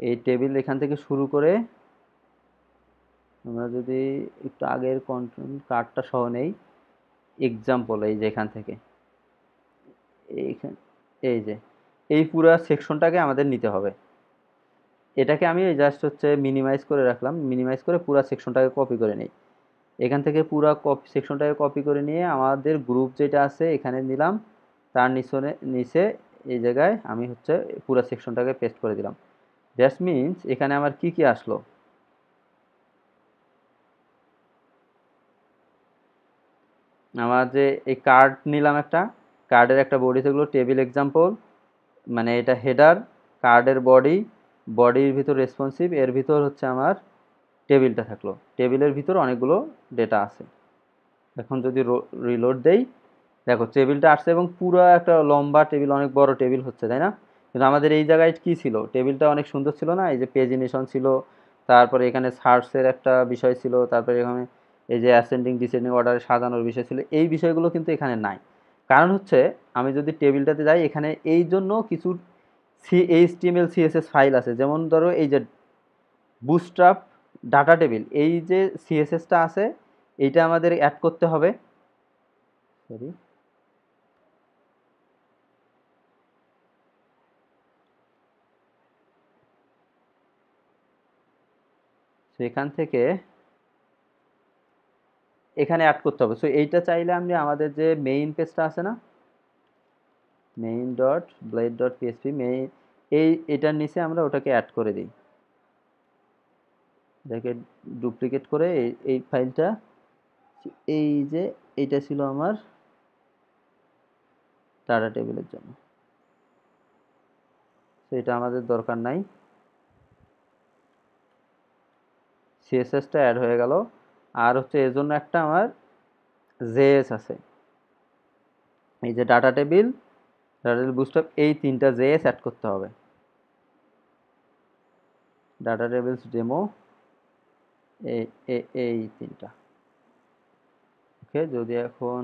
এই টেবিল এখান থেকে শুরু করে আমরা যদি একটু আগের কন্ট্রোল কার্ডটা সহ নেই, এক্সাম্পল এই যে এখান থেকে এইখান, এই যে এই পুরো সেকশনটাকে আমাদের নিতে হবে। এটাকে আমি জাস্ট হচ্ছে মিনিমাইজ করে রাখলাম, মিনিমাইজ করে পুরো সেকশনটাকে কপি করে নিই। এখান থেকে পুরো সেকশনটাকে কপি করে নিয়ে আমাদের গ্রুপ যেটা আছে এখানে নিলাম, তার নিচে এই জায়গায় আমি হচ্ছে পুরো সেকশনটাকে পেস্ট করে দিলাম। দ্যাটস মিনস এখানে আমার কি কি আসলো, আমার যে এই কার্ড নিলাম একটা, কার্ডের একটা বডি থাকলো টেবিল এক্সাম্পল, মানে এটা হেডার, কার্ডের বডি, বডির ভিতর রেসপন্সিভ, এর ভিতর হচ্ছে আমার টেবিলটা থাকলো, টেবিলের ভিতর অনেকগুলো ডেটা আছে। এখন যদি রিলোড দেই, দেখো টেবিলটা আসছে এবং পুরো একটা লম্বা টেবিল, অনেক বড় টেবিল হচ্ছে, তাই না? কিন্তু আমাদের এই জায়গায় কি ছিল, টেবিলটা অনেক সুন্দর ছিল না, এই যে পেজিনেশন ছিল, তারপরে এখানে সার্চের একটা বিষয় ছিল, তারপরে এখানে এই যে অ্যাসেন্ডিং ডিসেন্ডিং অর্ডারে সাজানোর বিষয় ছিল, এই বিষয়গুলো কিন্তু এখানে নাই। কারণ হচ্ছে আমি যদি টেবিলটাতে যাই, এখানে এই জন্য কিছু HTML CSS ফাইল আছে, যেমন ধরো এই যে বুটস্ট্র্যাপ ডাটা টেবিল, এই যে সিএসএসটা আছে এইটা আমাদের অ্যাড করতে হবে। সরি, সেখান থেকে এখানে অ্যাড করতে হবে। সো এইটা চাইলে আমি আমাদের যে মেইন পেজটা আছে না, main dot blade dot PSP, main এটার নিচে আমরা ওটাকে অ্যাড করে দিই, এটাকে ডুপ্লিকেট করে এই ফাইলটা, এই যে এইটা ছিল আমার ডাটা টেবিলের জন্য, তো এটা আমাদের দরকার নাই, সিএসএসটা অ্যাড হয়ে গেল। আর হচ্ছে এর জন্য একটা আমার জেএস আছে, এই যে ডাটা টেবিল বুটস্ট্র্যাপ, এই তিনটা জেএস অ্যাড করতে হবে, ডাটা টেবিলস ডেমো, এই তিনটা। ওকে, যদি এখন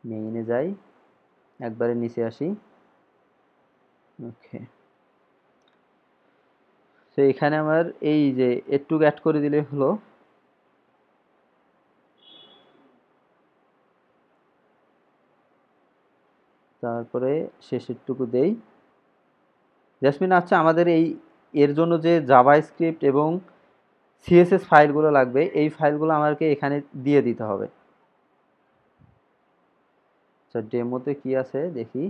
মেইনে যাই, একবারে নিচে আসি, ওকে, তো এখানে আমার এই যে একটু অ্যাড করে দিলে হলো, তারপরে শেষেরটুকু দেই। জাসমিন, আচ্ছা আমাদের এর জন্য যে জাভাস্ক্রিপ্ট এবং সিএসএস ফাইলগুলো লাগবে, এই ফাইলগুলো আমাকে এখানে দিয়ে দিতে হবে। আচ্ছা, ডেমোতে কি আছে দেখি,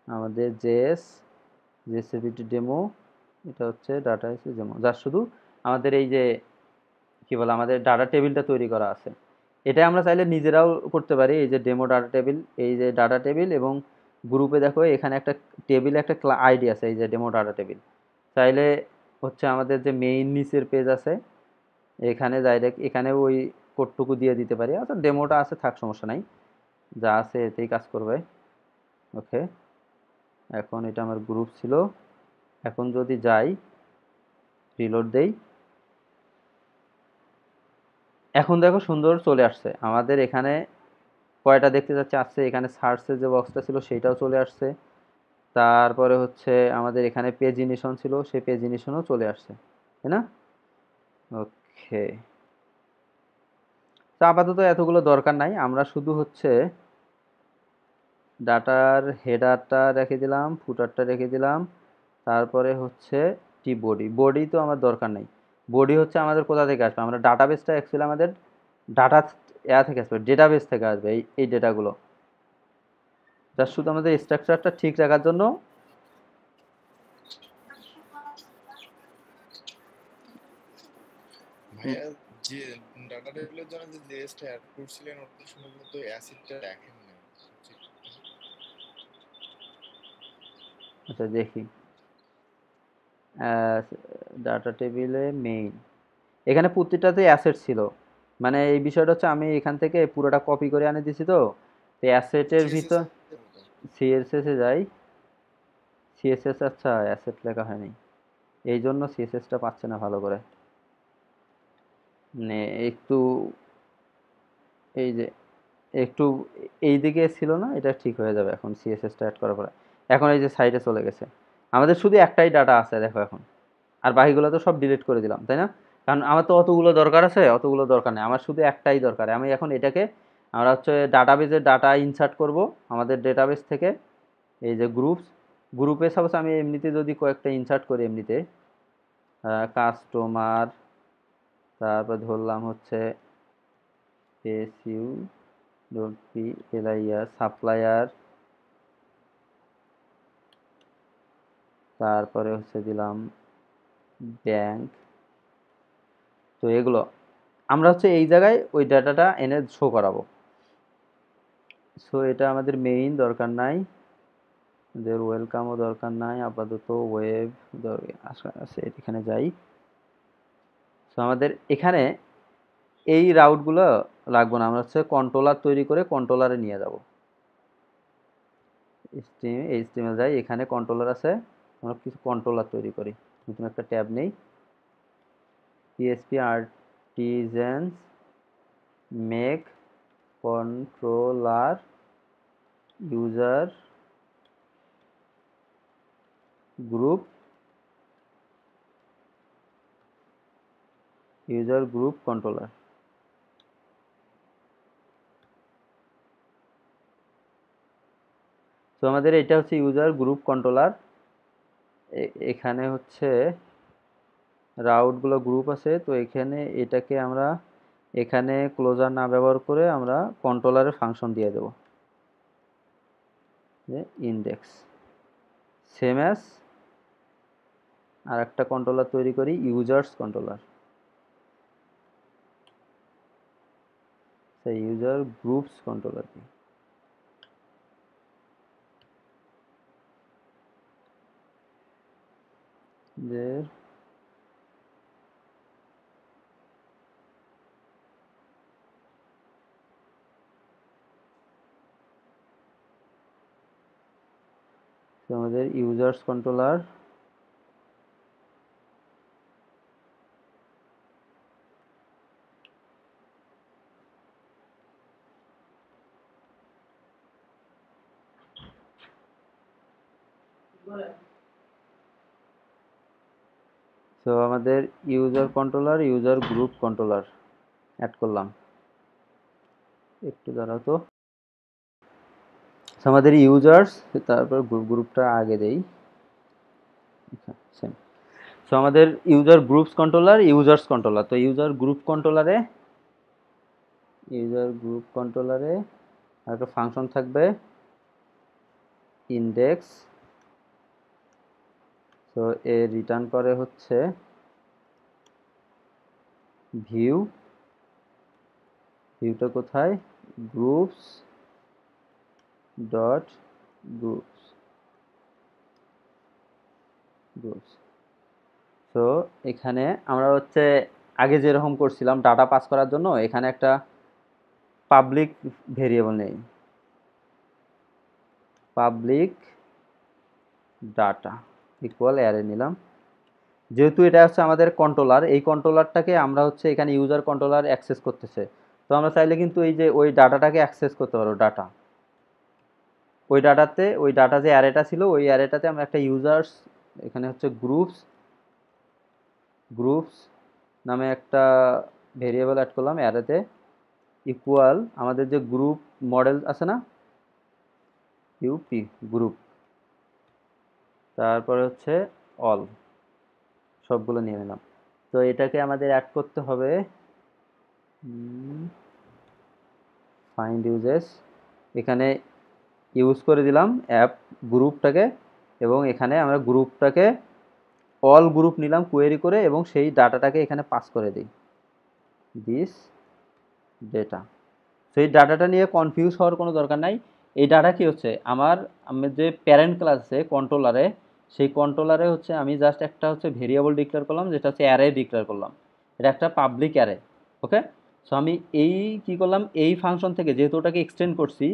আমাদের জেএসএসবিটি ডেমো, এটা হচ্ছে ডাটা ডেমো, যার শুধু আমাদের এই যে কি বলে আমাদের ডাটা টেবিলটা তৈরি করা আছে। এটা আমরা চাইলে নিজেরাও করতে পারি, এই যে ডেমো ডাটা টেবিল, এই যে ডাটা টেবিল এবং গ্রুপে দেখো এখানে একটা টেবিলে একটা আইডি আছে, এই যে ডেমো ডাটা টেবিল, চাইলে হচ্ছে আমাদের যে মেইন নিচের পেজ আছে এখানে ডাইরেক্ট এখানে ওই কোডটুকু দিয়ে দিতে পারি। আচ্ছা, ডেমোটা আছে, থাক, সমস্যা নাই, যা আছে এতেই কাজ করবে। ওকে, এখন এটা আমার গ্রুপ ছিল, এখন যদি যাই রিলোড দেই, এখন দেখো সুন্দর চলে আসছে আমাদের এখানে, কয়টা দেখতে যাচ্ছে আসছে, এখানে সার্চের যে বক্সটা ছিল সেটাও চলে আসছে, তারপরে হচ্ছে আমাদের এখানে পেজিনেশন ছিল, সেই পেজিনেশনও চলে আসছে, তাই না? ওকে, তো আপাতত এতগুলো দরকার নাই, আমরা শুধু হচ্ছে ডাটার হেডারটা রেখে দিলাম, ফুটারটা রেখে দিলাম, তারপরে হচ্ছে বডি তো আমার দরকার নেই, বডি হচ্ছে আমাদের কোথা থেকে আসবে, আমরা ডাটাবেসটা অ্যাকচুয়ালি আমাদের ডাটা থেকে আসবে, ডেটাবেস থেকে আসবে এই ডেটাগুলো, জাস্ট শুধু আমাদের স্ট্রাকচারটা ঠিক রাখার জন্য। ভাইয়া যে ডাটা টেবিলের জন্য যে জিএসটা অ্যাড করছিলেন ওটা সম্ভবত অ্যাসিডটা দেখেন না। আচ্ছা দেখি, ডাটা টেবিলে মেইন, এখানে প্রতিটাতে অ্যাসেট ছিল। মানে এই বিষয়টা হচ্ছে আমি এখান থেকে পুরোটা কপি করে আনে দিছি, তো অ্যাসেটের সিএসএস ভিতর সিএসএস এ যাই। সিএসএস, আচ্ছা অ্যাসেট লেখা হয়নি, এই জন্য সিএসএসটা পাচ্ছে না ভালো করে। মানে একটু, এই যে একটু এই দিকে ছিল না, এটা ঠিক হয়ে যাবে এখন সিএসএসটা অ্যাড করার পরে। এখন এই যে সাইডে চলে গেছে, আমাদের শুধু একটাই ডাটা আছে দেখো এখন, আর বাকিগুলো তো সব ডিলিট করে দিলাম, তাই না? কারণ আমার তো অতগুলো দরকার আছে, অতগুলো দরকার নেই, আমার শুধু একটাই দরকার। আমি এখন এটাকে আমরা হচ্ছে ডাটাবেজে ডাটা ইনসার্ট করব আমাদের ডেটাবেস থেকে। এই যে গ্রুপে সাপোজ আমি এমনিতে যদি কয়েকটা ইনসার্ট করি, এমনিতে কাস্টমার, তারপর ধরলাম হচ্ছে এসইউ ডট পি এলআইআর, সাপ্লায়ার, তারপরে হচ্ছে দিলাম ব্যাংক। তো এগুলো আমরা হচ্ছে এই জায়গায় ওই ডাটাটা এনে শো করাবো। সো এটা আমাদের মেইন দরকার নাই, আমাদের ওয়েলকামও দরকার নাই আপাতত, ওয়েব আছে, এখানে যাই। সো আমাদের এখানে এই রাউটগুলো লাগবে না, আমরা হচ্ছে কন্ট্রোলার তৈরি করে কন্ট্রোলারে নিয়ে যাব। এইচটিএমএল যাই, এখানে কন্ট্রোলার আছে, আমরা কিছু কন্ট্রোলার তৈরি করি। নতুন একটা ট্যাব নেই, PSP আর্টিজেন্স make controller user group controller. তো আমাদের এটা হচ্ছে ইউজার গ্রুপ কন্ট্রোলার। এখানে হচ্ছে রাউটগুলো গ্রুপ আছে, তো এখানে এটাকে আমরা এখানে ক্লোজার না ব্যবহার করে আমরা কন্ট্রোলারের ফাংশন দিয়ে দেব, যে ইন্ডেক্স সেম অ্যাজ আর একটা কন্ট্রোলার তৈরি করি, ইউজার্স কন্ট্রোলার, সেই ইউজার গ্রুপস কন্ট্রোলার দিই। যে আমাদের ইউজার্স কন্ট্রোলার তো আমাদের user controller user group controller add করলাম। একটু দাঁড়াও তো, আমাদের ইউজার্স, তারপর গ্রুপটা আগে দেই, সেম। সো আমাদের user groups controller users controller, তো ইউজার গ্রুপ কন্ট্রোলারে একটা ফাংশন থাকবে ইন্ডেক্স। তো এ রিটার্ন করে হচ্ছে ভিউটা কোথায়, গ্রুপস ডট গ্রুপস। তো এখানে আমরা হচ্ছে আগে যেরকম করছিলাম ডাটা পাস করার জন্য, এখানে একটা পাবলিক ভেরিয়েবল নেই, পাবলিক ডাটা ইকুয়াল অ্যারে নিলাম। যেহেতু এটা হচ্ছে আমাদের কন্ট্রোলার, এই কন্ট্রোলারটাকে আমরা হচ্ছে এখানে ইউজার কন্ট্রোলার অ্যাক্সেস করতেছে, তো আমরা চাইলে কিন্তু এই যে ওই ডাটাটাকে অ্যাক্সেস করতে পারবো। ওই ডাটা যে অ্যারেটা ছিল, ওই অ্যারেটাতে আমরা একটা ইউজার্স, এখানে হচ্ছে গ্রুপস নামে একটা ভেরিয়েবল অ্যাড করলাম অ্যারেতে, ইকুয়াল আমাদের যে গ্রুপ মডেল আছে না, ইউপি গ্রুপ, তারপরে হচ্ছে অল, সবগুলো নিয়ে নিলাম। তো এটাকে আমাদের অ্যাড করতে হবে ফাইন্ড ইউজেস, এখানে ইউজ করে দিলাম অ্যাপ গ্রুপটাকে, এবং এখানে আমরা গ্রুপটাকে অল গ্রুপ নিলাম কোয়েরি করে, এবং সেই ডাটাটাকে এখানে পাস করে দিই। This data. সেই ডাটাটা নিয়ে কনফিউজ হওয়ার কোনো দরকার নাই। এই ডাটা কি হচ্ছে আমার যে প্যারেন্ট ক্লাস আছে কন্ট্রোলারে, সেই কন্ট্রোলারে হচ্ছে আমি জাস্ট একটা হচ্ছে ভেরিয়েবল ডিক্লেয়ার করলাম, যেটা হচ্ছে অ্যারে ডিক্লেয়ার করলাম। এটা একটা পাবলিক অ্যারে। ওকে, সো আমি এই কি করলাম, এই ফাংশন থেকে যেহেতু ওটাকে এক্সটেন্ড করছি,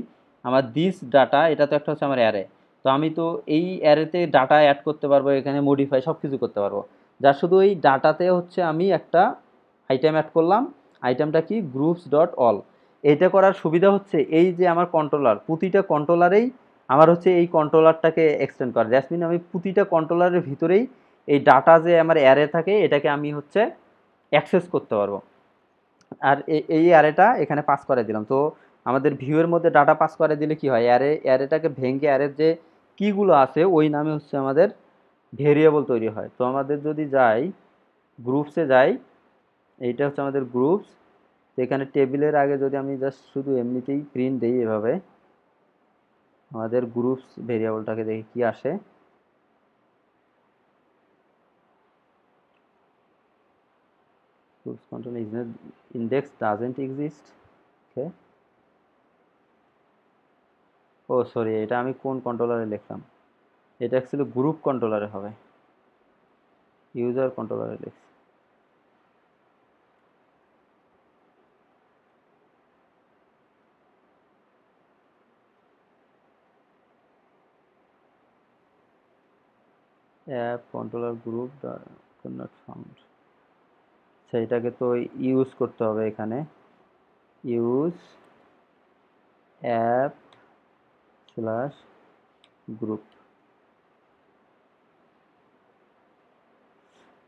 আমার দিস ডাটা এটা তো একটা হচ্ছে আমার অ্যারে। তো আমি তো এই অ্যারেতে ডাটা অ্যাড করতে পারবো, এখানে মডিফাই সব কিছু করতে পারবো। যার শুধু এই ডাটাতে হচ্ছে আমি একটা আইটেম অ্যাড করলাম। আইটেমটা কি, গ্রুপস ডট অল। এইটা করার সুবিধা হচ্ছে এই যে আমার কন্ট্রোলার, প্রতিটা কন্ট্রোলারেই আমার হচ্ছে এই কন্ট্রোলারটাকে এক্সটেন্ড করা। দ্যাটস মিন আমি প্রতিটা কন্ট্রোলারের ভিতরেই এই ডাটা যে আমার অ্যারে থাকে এটাকে আমি হচ্ছে অ্যাক্সেস করতে পারবো। আর এই অ্যারেটা এখানে পাস করে দিলাম। তো আমাদের ভিউয়ের মধ্যে ডাটা পাস করে দিলে কি হয়, অ্যারেটাকে ভেঙে অ্যারের যে কিগুলো আছে ওই নামে হচ্ছে আমাদের ভেরিয়েবল তৈরি হয়। তো আমাদের যদি যাই গ্রুপসে যাই, এইটা হচ্ছে আমাদের গ্রুপস। তো এখানে টেবিলের আগে যদি আমি জাস্ট শুধু এমনিতেই প্রিন্ট দিই এভাবে, আমাদের গ্রুপস ভেরিয়েবলটাকে দেখি কি আসে। Groups control index doesn't exist. Okay, oh sorry, এটা আমি কোন কন্ট্রোলারে লিখলাম, এটা অ্যাকচুয়ালি গ্রুপ কন্ট্রোলারে হবে, ইউজার কন্ট্রোলারে লিখছি। App controller group not found. সেইটাকে তো ইউজ করতে হবে এখানে, ইউজ অ্যাপ স্ল্যাশ গ্রুপ।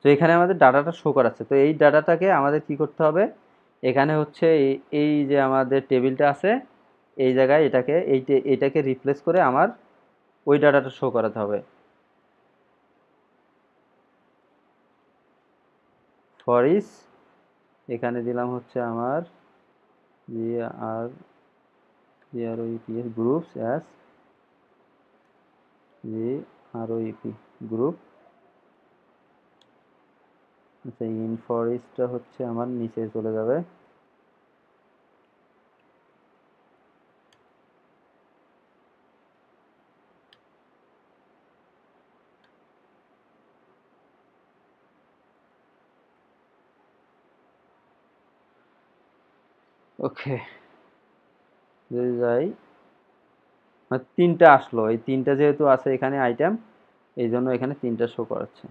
তো এখানে আমাদের ডাটাটা শো করাচ্ছে। তো এই ডাটাটাকে আমাদের কি করতে হবে, এখানে হচ্ছে এই যে আমাদের টেবিলটা আছে এই জায়গায় এটাকে রিপ্লেস করে আমার ওই ডাটাটা শো করাতে হবে। ফর ইস এখানে দিলাম হচ্ছে আমার GROUPS groups as GROUP group. আচ্ছা, ইন ফর ইসটা হচ্ছে আমার নিচে চলে যাবে। ওকে, যদি যাই তিনটা আসলো, এই তিনটা যেহেতু আছে এখানে আইটেম, এই জন্য এখানে তিনটা শো করাচ্ছে।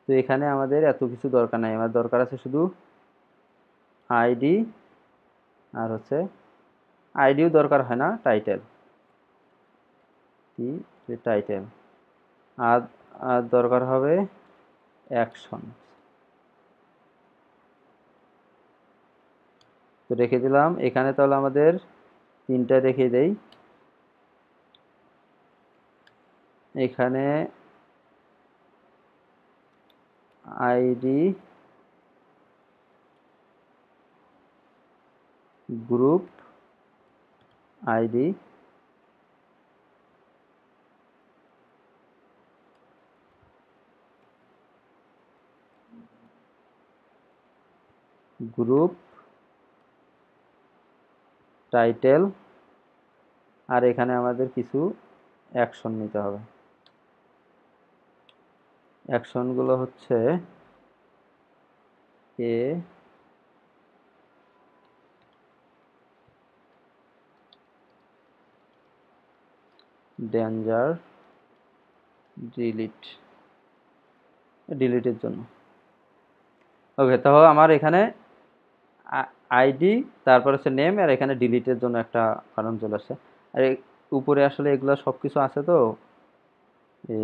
তো এখানে আমাদের এত কিছু দরকার নাই, আমার দরকার আছে শুধু আইডি, আর হচ্ছে আইডিও দরকার হয় না, টাইটেল কি, টাইটেল। আর আর দরকার হবে অ্যাকশন। তো রেখে দিলাম এখানে, তাহলে আমাদের তিনটা রেখে দেই। এখানে ID group ID group title, আর এখানে আমাদের কিছু অ্যাকশন নিতে হবে। অ্যাকশনগুলো হচ্ছে এ ডেঞ্জার ডিলিটের জন্য। ওকে, তাহলে আমার এখানে আইডি, তারপর হচ্ছে নেম, আর এখানে ডিলিটের জন্য একটা কারণ চলে আসছে। আর উপরে আসলে এগুলো সব কিছু আছে, তো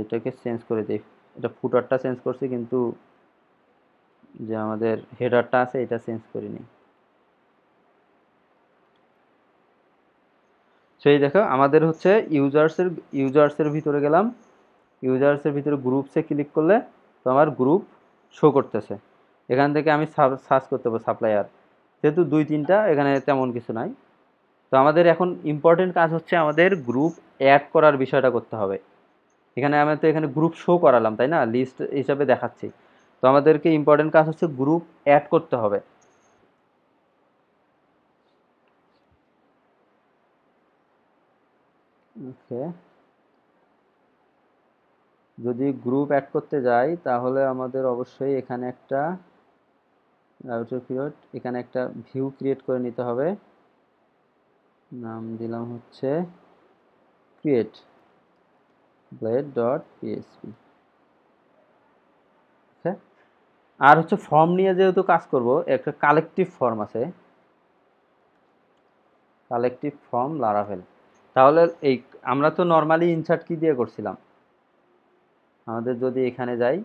এটাকে চেঞ্জ করে দিই। এটা ফুটারটা চেঞ্জ করছি, কিন্তু যে আমাদের হেডারটা আছে এটা চেঞ্জ করিনি। সেই দেখো আমাদের হচ্ছে ইউজার্সের ভিতরে গেলাম, ইউজার্সের ভিতরে গ্রুপসে ক্লিক করলে তো আমার গ্রুপ শো করতেছে। এখান থেকে আমি সার্চ করতে পারবো সাপ্লায়ার, যেহেতু দুই তিনটা এখানে তেমন কিছু নাই। তো আমাদের এখন ইম্পর্টেন্ট কাজ হচ্ছে আমাদের গ্রুপ অ্যাড করার বিষয়টা করতে হবে। এখানে আমি তো এখানে গ্রুপ শো করালাম, তাই না, লিস্ট হিসাবে দেখাচ্ছি। তো আমাদেরকে ইম্পর্টেন্ট কাজ হচ্ছে গ্রুপ অ্যাড করতে হবে। ওকে, যদি গ্রুপ অ্যাড করতে যাই তাহলে আমাদের অবশ্যই এখানে একটা রাউটার পিরিয়ড, এখানে একটা ভিউ ক্রিয়েট করে নিতে হবে। নাম দিলাম হচ্ছে ক্রিয়েট ব্লেড ডট পিএসপি। আর হচ্ছে ফর্ম নিয়ে যেহেতু কাজ করব, একটা কালেকটিভ ফর্ম আছে, কালেকটিভ ফর্ম লারাভেল। তাহলে এই আমরা তো নর্মালি ইনসার্ট কি দিয়ে করছিলাম, আমাদের যদি এখানে যাই,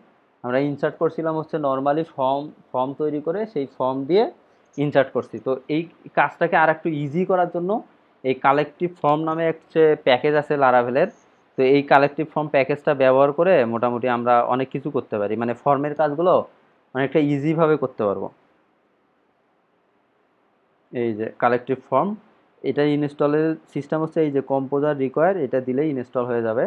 আমরা ইনসার্ট করছিলাম হচ্ছে নর্মালি ফর্ম তৈরি করে সেই ফর্ম দিয়ে ইনসার্ট করছি। তো এই কাজটাকে আর একটু ইজি করার জন্য এই কালেকটিভ ফর্ম নামে একটা প্যাকেজ আছে লারাভেলের। তো এই কালেকটিভ ফর্ম প্যাকেজটা ব্যবহার করে মোটামুটি আমরা অনেক কিছু করতে পারি, মানে ফর্মের কাজগুলো অনেকটা ইজিভাবে করতে পারবো। এই যে কালেকটিভ ফর্ম, এটা ইনস্টলের সিস্টেম হচ্ছে এই যে কম্পোজার রিকোয়ার, এটা দিলেই ইনস্টল হয়ে যাবে।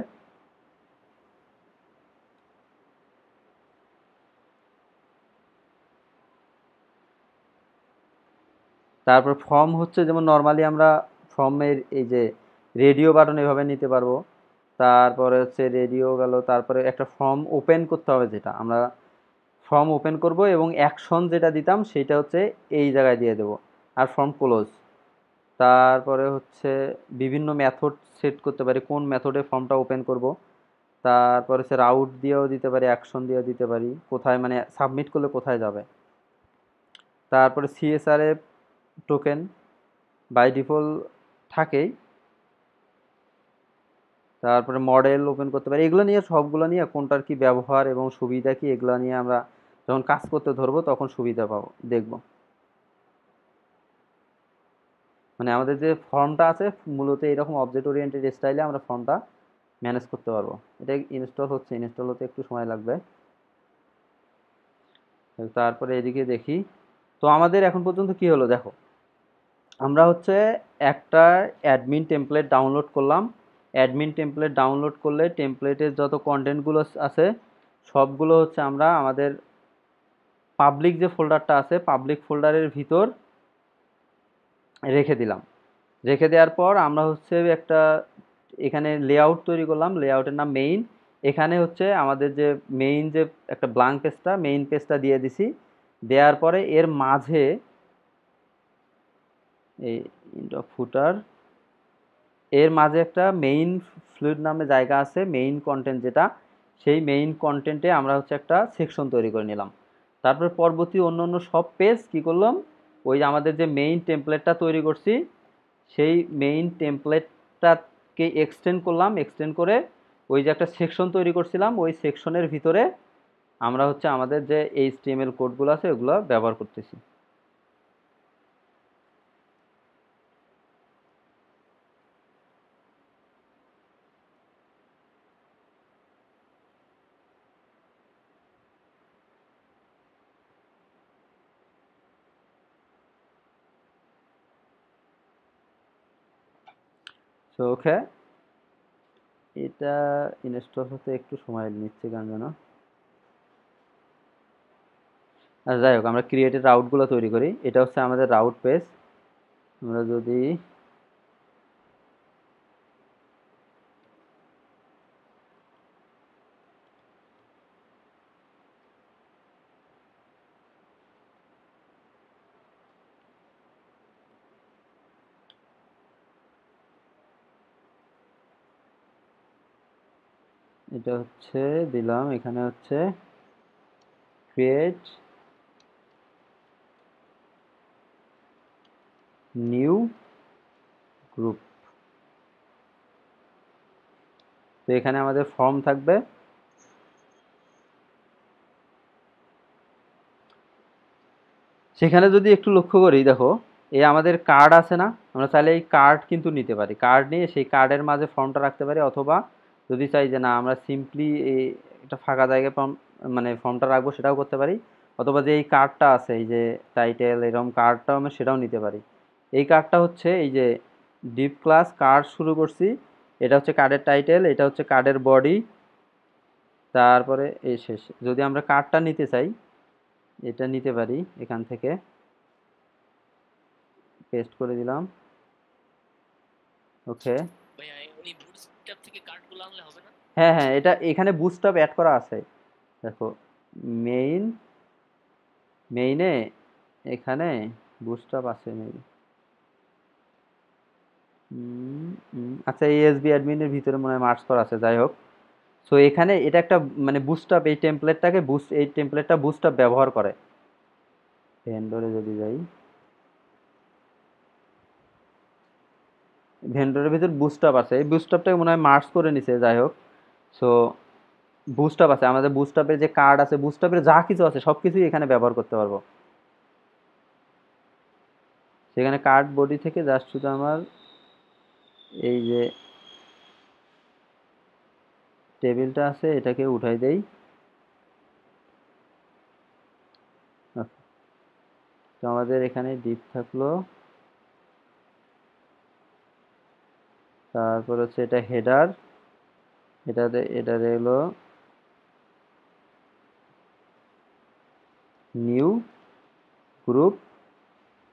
তারপর ফর্ম হচ্ছে যেমন নর্মালি আমরা ফর্মের এই যে রেডিও বাটন এভাবে নিতে পারবো। তারপরে হচ্ছে রেডিও গেল, তারপরে একটা ফর্ম ওপেন করতে হবে, যেটা আমরা ফর্ম ওপেন করব এবং অ্যাকশন যেটা দিতাম সেটা হচ্ছে এই জায়গায় দিয়ে দেব, আর ফর্ম ক্লোজ। তারপরে হচ্ছে বিভিন্ন মেথড সেট করতে পারি, কোন মেথডে ফর্মটা ওপেন করব। তারপরে হচ্ছে রাউট দিয়েও দিতে পারি, অ্যাকশন দিয়েও দিতে পারি, কোথায় মানে সাবমিট করলে কোথায় যাবে। তারপরে সিএসআরএফ টোকেন বাই ডিফল্ট থাকেই। তারপরে মডেল ওপেন করতে পারি, এগুলো নিয়ে সবগুলো নিয়ে কোনটার কি ব্যবহার এবং সুবিধা কি, এগুলো নিয়ে আমরা যখন কাজ করতে ধরবো তখন সুবিধা পাবো, দেখব। মানে আমাদের যে ফর্মটা আছে মূলত এরকম অবজেক্ট ওরিয়েন্টেড স্টাইলে আমরা ফর্মটা ম্যানেজ করতে পারবো। এটা ইনস্টল হচ্ছে, ইনস্টল হতে একটু সময় লাগবে। তারপরে এদিকে দেখি, তো আমাদের এখন পর্যন্ত কি হলো দেখো, আমরা হচ্ছে একটা অ্যাডমিন টেমপ্লেট ডাউনলোড করলাম। অ্যাডমিন টেমপ্লেট ডাউনলোড করলে টেমপ্লেটের যত কন্টেন্টগুলো আছে সবগুলো হচ্ছে আমরা আমাদের পাবলিক যে ফোল্ডারটা আছে পাবলিক ফোল্ডারের ভিতর রেখে দিলাম। রেখে দেওয়ার পর আমরা হচ্ছে একটা এখানে লেআউট তৈরি করলাম, লেআউটের নাম মেইন। এখানে হচ্ছে আমাদের যে মেইন যে একটা ব্ল্যাঙ্ক পেজটা, মেইন পেজটা দিয়ে দিছি। দেওয়ার পরে এর মাঝে এই ফুটার, এর মাঝে একটা মেইন ফ্লুইড নামে জায়গা আছে, মেইন কন্টেন্ট যেটা, সেই মেইন কন্টেন্টে আমরা হচ্ছে একটা সেকশন তৈরি করে নিলাম। তারপর পরবর্তী অন্য অন্য সব পেজ কি করলাম, ওই আমাদের যে মেইন টেমপ্লেটটা তৈরি করছি সেই মেইন টেমপ্লেটটাকে এক্সটেন্ড করলাম, এক্সটেন্ড করে ওই যে একটা সেকশন তৈরি করছিলাম ওই সেকশনের ভিতরে আমরা হচ্ছে আমাদের যে এইচটিএমএল কোডগুলো আছে ওগুলো ব্যবহার করতেছি। সো ওকে, এটা ইনস্টল হতে একটু সময় নিচ্ছে কেন যেন। আচ্ছা যাই হোক, আমরা ক্রিয়েটেড রাউটগুলো তৈরি করি। এটা হচ্ছে আমাদের রাউট পেজ। আমরা যদি এটা হচ্ছে দিলাম, এখানে হচ্ছে ক্রিয়েট নিউ গ্রুপ। তো এখানে আমাদের ফর্ম থাকবে। সেখানে যদি একটু লক্ষ্য করি দেখো, এই আমাদের কার্ড আছে না, আমরা চাইলে এই কার্ড কিন্তু নিতে পারি, কার্ড নিয়ে সেই কার্ডের মাঝে ফর্মটা রাখতে পারি, অথবা যদি চাই যে না আমরা সিম্পলি এই একটা ফাঁকা জায়গায় ফর্ম মানে ফর্মটা রাখবো সেটাও করতে পারি, অথবা যে এই কার্ডটা আছে এই যে টাইটেল এরকম কার্ডটাও আমরা সেটাও নিতে পারি। এই কার্ডটা হচ্ছে এই যে ডিপ ক্লাস কার্ড শুরু করছি, এটা হচ্ছে কার্ডের টাইটেল, এটা হচ্ছে কার্ডের বডি, তারপরে এই শেষ। যদি আমরা কার্ডটা নিতে চাই, এটা নিতে পারি এখান থেকে, পেস্ট করে দিলাম। ওকে, ভাইয়া উনি বুটস্ট্র্যাপ থেকে কার্ডগুলো আনলে হবে না? হ্যাঁ হ্যাঁ, এটা এখানে বুস্টআপ অ্যাড করা আছে। দেখো, মেইন, মেইনে এখানে বুস্টআপ আছে মেইন। আচ্ছা, এএসবি অ্যাডমিনের ভিতরে মনে হয় মার্কস করা আছে, যাই হোক। সো এখানে এটা একটা মানে বুস্টআপ, এই টেমপ্লেটটাকে বুস্ট, এই টেমপ্লেটটা বুস্টআপ ব্যবহার করে। ভেন্ডরে যদি যাই, ভেন্ডরের ভিতর বুস্টআপ আছে, এই বুস্টআপটাকে মনে হয় মার্কস করে নিছে, যাই হোক। সো বুস্টআপ আছে, আমাদের বুস্টআপের যে কার্ড আছে, বুস্টআপের যা কিছু আছে সব কিছুই এখানে ব্যবহার করতে পারবো। সেখানে কার্ড বডি থেকে জাস্ট শুধু আমার এই যে টেবিলটা আছে এটাকে উঠাই দেই। তো আমাদের এখানে ডিপ থাকলো, তারপর হচ্ছে এটা হেডার, এটাতে এটা রইলো নিউ গ্রুপ।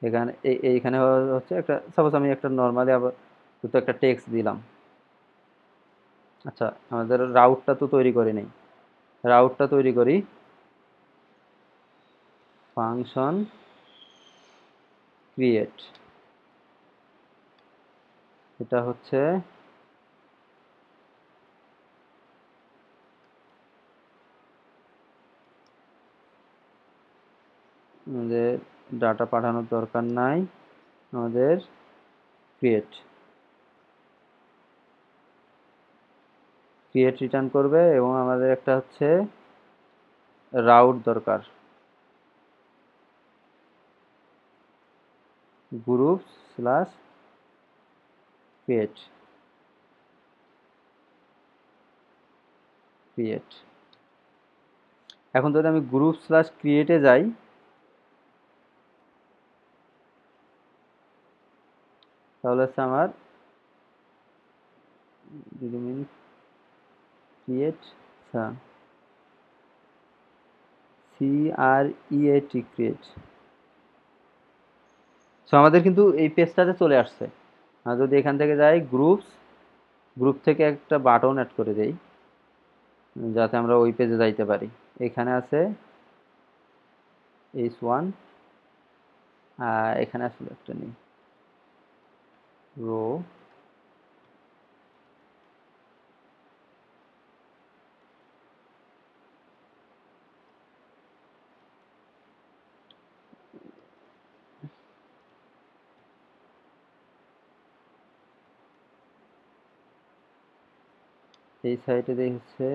এখানে এইখানে হচ্ছে একটা, সাপোজ আমি একটা নর্মালি আবার তো একটা টেক্সট দিলাম। আচ্ছা, আমাদের রাউটটা তো তৈরি করি নাই, রাউটটা তৈরি করি। ফাংশন ক্রিয়েট, এটা হচ্ছে আমাদের ডাটা পাঠানোর দরকার নাই, আমাদের ক্রিয়েট, ক্রিয়েট রিটার্ন করবে, এবং আমাদের একটা হচ্ছে রাউট দরকার, গ্রুপ স্ল্যাশ ক্রিয়েট, ক্রিয়েট। এখন যদি আমি গ্রুপ স্ল্যাশ ক্রিয়েটে যাই, তাহলে হচ্ছে আমার ক্রিয়েট, আচ্ছা, CREAT ক্রিয়েট। সো আমাদের কিন্তু এই পেজটাতে চলে আসছে। আর যদি এখান থেকে যাই গ্রুপস, গ্রুপ থেকে একটা বাটন অ্যাড করে দেই যাতে আমরা ওই পেজে যাইতে পারি। এখানে আছে H1, এখানে আসলে একটা নেই, রো, এই সাইটে দেখছে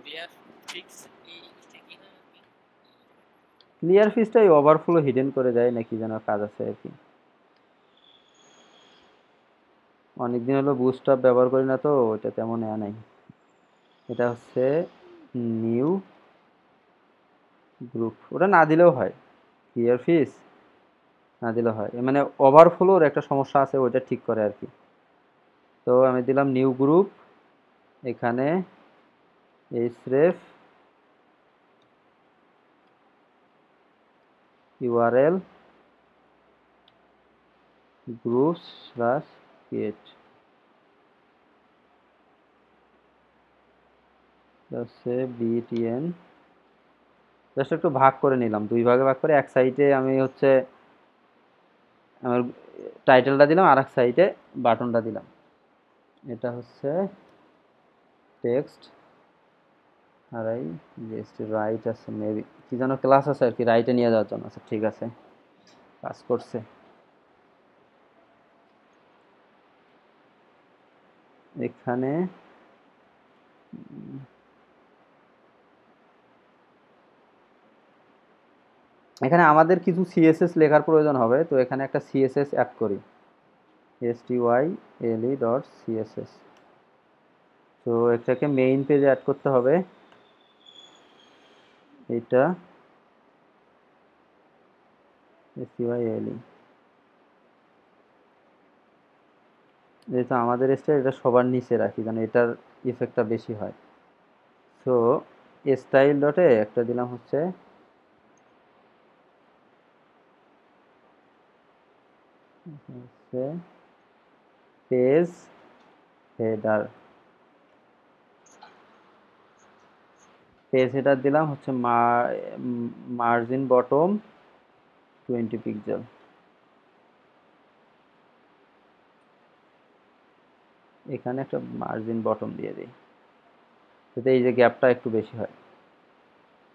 ক্লিয়ার ফিক্স এই জিনিসটা কি হয় আর কি? ক্লিয়ার ফিসটাই ওভারফ্লো হিডেন করে দেয় নাকি যেন কাজ আছে আর কি। অনেকদিন হলো বুস্টআপ ব্যবহার করি না, তো ওটা তেমন নাই। এটা হচ্ছে নিউ গ্রুপ, ওটা না দিলেও হয়, ক্লিয়ার ফিস না দিলেও হয়, মানে ওভারফ্লোর একটা সমস্যা আছে, ওইটা ঠিক করে আর কি। তো আমি দিলাম নিউ গ্রুপ, এখানে href url groups slash create, হচ্ছে btn, জাস্ট একটু ভাগ করে নিলাম, দুই ভাগে ভাগ করে, এক সাইডে আমি হচ্ছে আমার টাইটেলটা দিলাম, আর এক সাইডে বাটনটা দিলাম। এটা হচ্ছে টেক্সট, আর এই জাস্ট রাইট আছে, মেবি কি যেন ক্লাস আছে আর কি রাইটে নিয়ে যাওয়ার জন্য। আচ্ছা ঠিক আছে, কাজ করছে। এখানে এখানে আমাদের কিছু সিএসএস লেখার প্রয়োজন হবে, তো এখানে একটা সিএসএস অ্যাড করি, style.css। তো এটাকে মেইন পেজে অ্যাড করতে হবে, এটা style, যেহেতু আমাদের স্টাইল এটা সবার নিচে রাখি যেন এটার ইফেক্টটা বেশি হয়। সো স্টাইল ডটে একটা দিলাম হচ্ছে পেজ হেডার। পেজ হেডার দিলাম হচ্ছে মার্জিন বটম 20 পিক্সেল। এখানে একটা মার্জিন বটম দিয়ে দিই যাতে এই যে গ্যাপটা একটু বেশি হয়।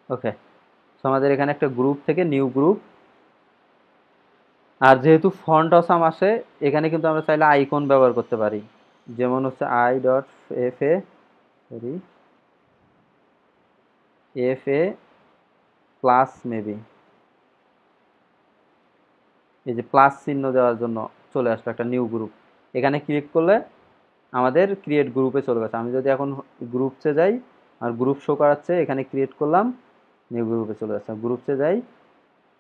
ওকে, সো আমাদের এখানে একটা গ্রুপ থেকে নিউ গ্রুপ। আর যেহেতু ফন্ট অসাম আসে এখানে কিন্তু আমরা চাইলে আইকন ব্যবহার করতে পারি, যেমন হচ্ছে I dot F A sorry F A plus maybe, এই যে প্লাস চিহ্ন দেওয়ার জন্য চলে আসলো একটা নিউ গ্রুপ। এখানে ক্লিক করলে আমাদের ক্রিয়েট গ্রুপে চলে গেছে। আমি যদি এখন গ্রুপসে যাই আর গ্রুপ শো করাচ্ছে, এখানে ক্রিয়েট করলাম নিউ গ্রুপে চলে যাচ্ছে। গ্রুপসে যাই,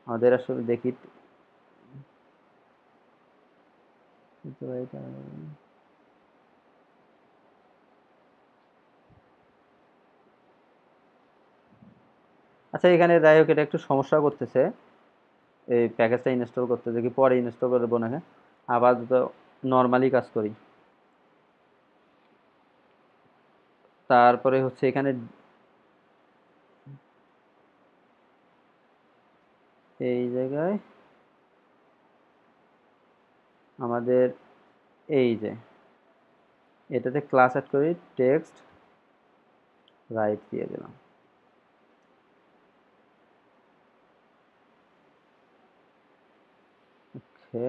আমাদের আসলে দেখি আচ্ছা এখানে যাই হোক এটা একটু সমস্যা করতেছে এই প্যাকেজটা ইনস্টল করতে, দেখি পরে ইনস্টল করবো না। আবার তো নর্মালি কাজ করি। তারপরে হচ্ছে এখানে এই জায়গায় আমাদের এই যে এটাতে ক্লাস অ্যাড করি, টেক্সট রাইট দিয়ে দিলাম। ওকে,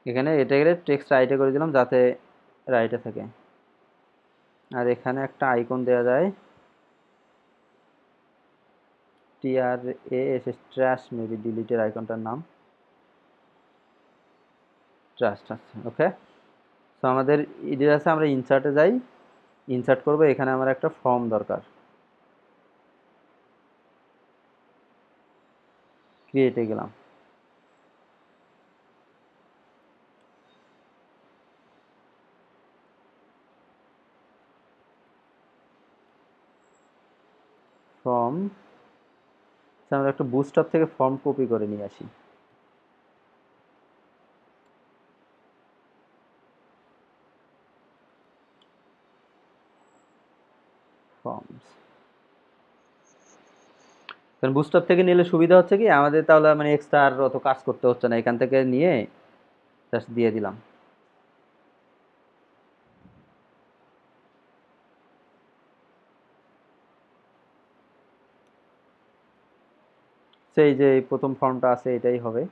এখানে এটাকে টেক্সট রাইটে করে দিলাম যাতে রাইটে থাকে। আর এখানে একটা আইকন দেওয়া যায় TRAS ট্র্যাশ মেবি ডিলিটের আইকনটার নাম ট্রাস্ট আছে। ওকে, সো আমাদের এডিট আছে, আমরা ইনসার্টে যাই, ইনসার্ট করব। এখানে আমার একটা ফর্ম দরকার, ক্রিয়েটে গেলাম। ফর্ম, আমরা একটা বুস্টআপ থেকে ফর্ম কপি করে নিয়ে আসি। ফর্মস, কারণ বুস্টআপ থেকে নিলে সুবিধা হচ্ছে কি আমাদের তাহলে মানে এক্সট্রা আর অত কাজ করতে হচ্ছে না, এখান থেকে নিয়ে জাস্ট দিয়ে দিলাম। সেই যে প্রথম ফর্মটা আছে এটাই হবে।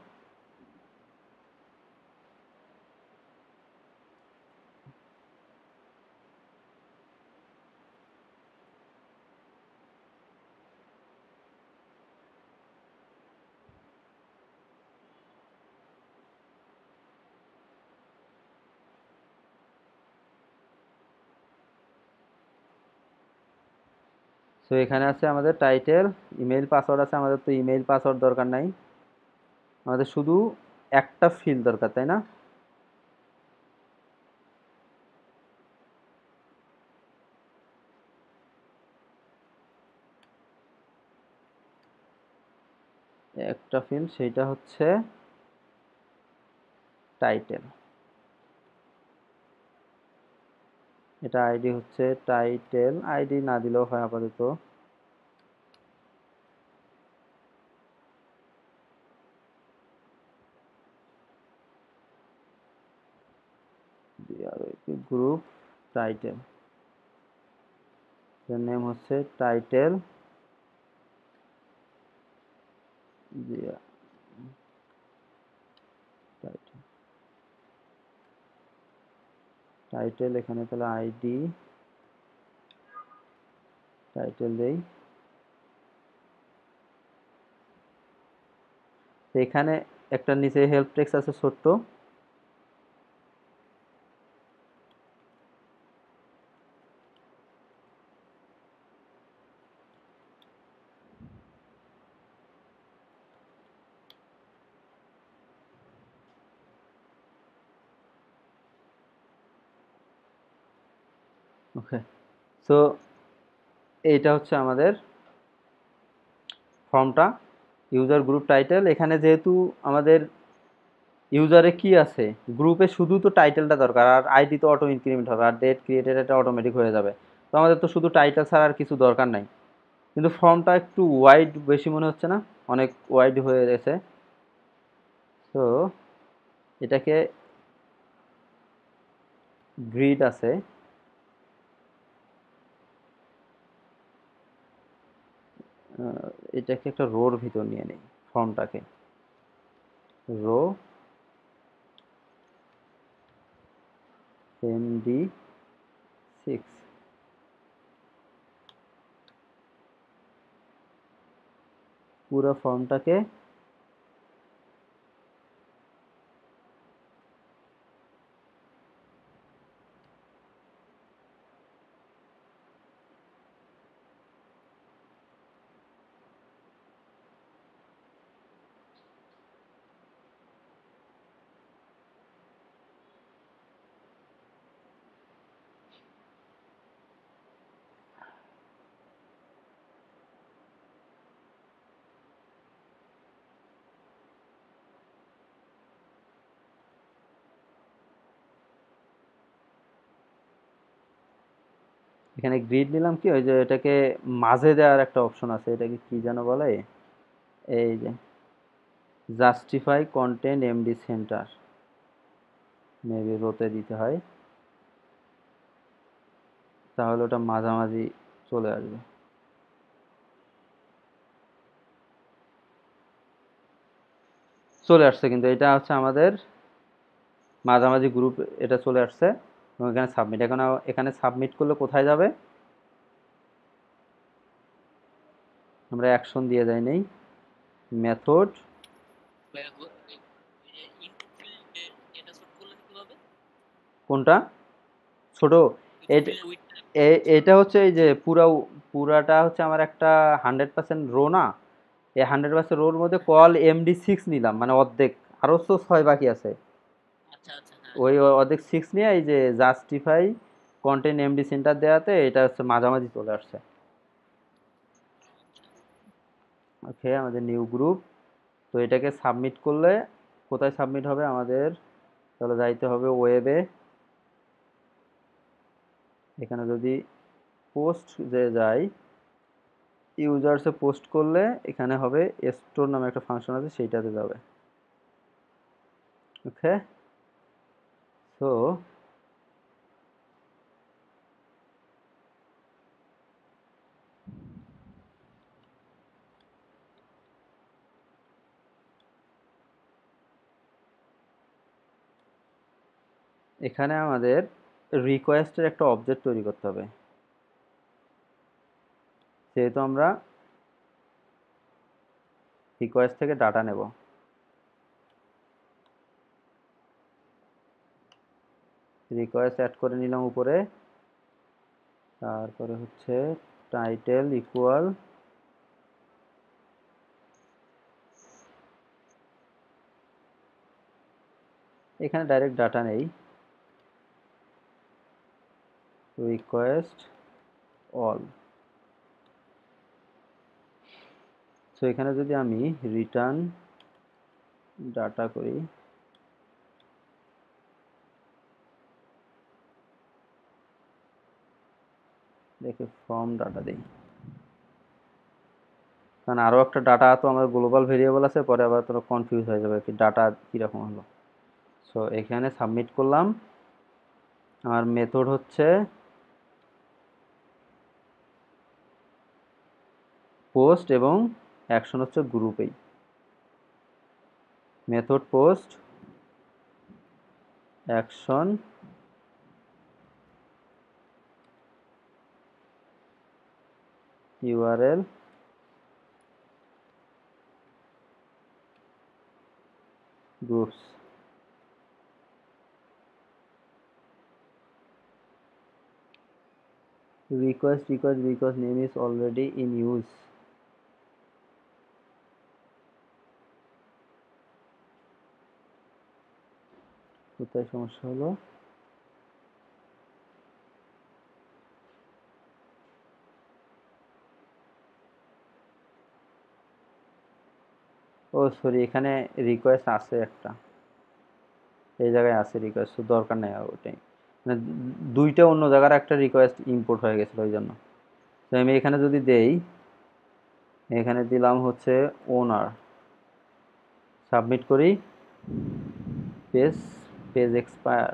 তো এখানে আছে আমাদের টাইটেল, ইমেল পাসওয়ার্ড আছে। আমাদের তো ইমেল পাসওয়ার্ড দরকার নাই, আমাদের শুধু একটা ফিল্ড দরকার, তাই না? একটা ফিল্ড, সেইটা হচ্ছে টাইটেল। এটা আইডি হচ্ছে টাইটেল, আইডি না দিলেও হয় আপাতত। গ্রুপ টাইটেল, এর নেম হচ্ছে টাইটেল। টাইটেল এখানে তাহলে আইডি টাইটেল দেই। এখানে একটা নিচে হেল্প টেক্সট আছে ছোট্ট, ওকে, সো এইটা হচ্ছে আমাদের ফর্মটা। ইউজার গ্রুপ টাইটেল, এখানে যেহেতু আমাদের ইউজারে কি আছে, গ্রুপে শুধু তো টাইটেলটা দরকার, আর আইডি তো অটো ইনক্রিমেন্ট হবে, আর ডেট ক্রিয়েটেড এটা অটোমেটিক হয়ে যাবে। তো আমাদের তো শুধু টাইটেল ছাড়া আর কিছু দরকার নাই। কিন্তু ফর্মটা একটু ওয়াইড বেশি মনে হচ্ছে না, অনেক ওয়াইড হয়ে গেছে। তো এটাকে গ্রিড আছে, এটাকে একটা রোর ভিতর নিয়ে নেই, ফর্মটাকে রো MD6, পুরো ফর্মটাকে এখানে গ্রিড নিলাম, কি ওই যে এটাকে মাঝে দেওয়ার একটা অপশন আছে, এটাকে কি যেন বলে, এই যে justify content MD center, maybe রোতে দিতে হয়, তাহলে ওটা মাঝামাঝি চলে আসবে। চলে আসছে, কিন্তু এটা হচ্ছে আমাদের মাঝামাঝি গ্রুপ, এটা চলে আসছে। এবং এখানে সাবমিট, এখন এখানে সাবমিট করলে কোথায় যাবে, আমরা অ্যাকশন দিয়ে যাই নেই, মেথড ইনপুট ফিল্ডে এটা ছোট করলেন কিভাবে? কোনটা ছোট, ইনপুট এট- ফিল্ডের উইডথটা এটা হচ্ছে এই যে পুরাটা হচ্ছে আমার একটা 100% রো না, এই 100% রোর মধ্যে কল MD6 নিলাম, মানে অর্ধেক, আরও তো 6 বাকি আছে, আচ্ছা আচ্ছা, হ্যাঁ ওই হ্যাঁ। অর্ধেক 6 নিয়ে এই যে জাস্টিফাই কন্টেন্ট এমডি সেন্টার দেওয়াতে এটা হচ্ছে মাঝামাঝি চলে আসছে। ওকে, আমাদের নিউ গ্রুপ। তো এটাকে সাবমিট করলে কোথায় সাবমিট হবে আমাদের, তাহলে যাইতে হবে ওয়েবে, এখানে যদি পোস্ট যে যাই, ইউজার্সে পোস্ট করলে এখানে হবে স্টোর নামে একটা ফাংশন আছে, সেইটাতে যাবে। ওকে, সো এখানে আমাদের রিকোয়েস্টের একটা অবজেক্ট তৈরি করতে হবে, যেহেতু আমরা রিকোয়েস্ট থেকে ডাটা নেব। রিকোয়েস্ট অ্যাড করে নিলাম উপরে, তারপরে হচ্ছে টাইটেল ইকুয়াল, এখানে ডাইরেক্ট ডাটা নেই, রিকোয়েস্ট অল। সো এখানে যদি আমি রিটার্ন ডাটা করি, দেখে ফর্ম ডাটা দিই, কারণ আরও একটা ডাটা তো আমার গ্লোবাল ভেরিয়েবল আছে, পরে আবার তোরা কনফিউজ হয়ে যাবে কি ডাটা কীরকম হলো। সো এখানে সাবমিট করলাম, আমার মেথড হচ্ছে পোস্ট এবং অ্যাকশন হচ্ছে গ্রুপেই, method post action URL groups। request because name is already in use। কোথায় সমস্যা হলো, ও সরি, এখানে রিকোয়েস্ট আছে একটা, এই জায়গায় আছে রিকোয়েস্ট, দরকার নেই আর ওটাই, মানে দুইটা অন্য জায়গার একটা রিকোয়েস্ট ইম্পোর্ট হয়ে গেছিলো ওই জন্য। তো আমি এখানে যদি দেই, এখানে দিলাম হচ্ছে ওনার, সাবমিট করি, পেজ পেজ এক্সপায়ার।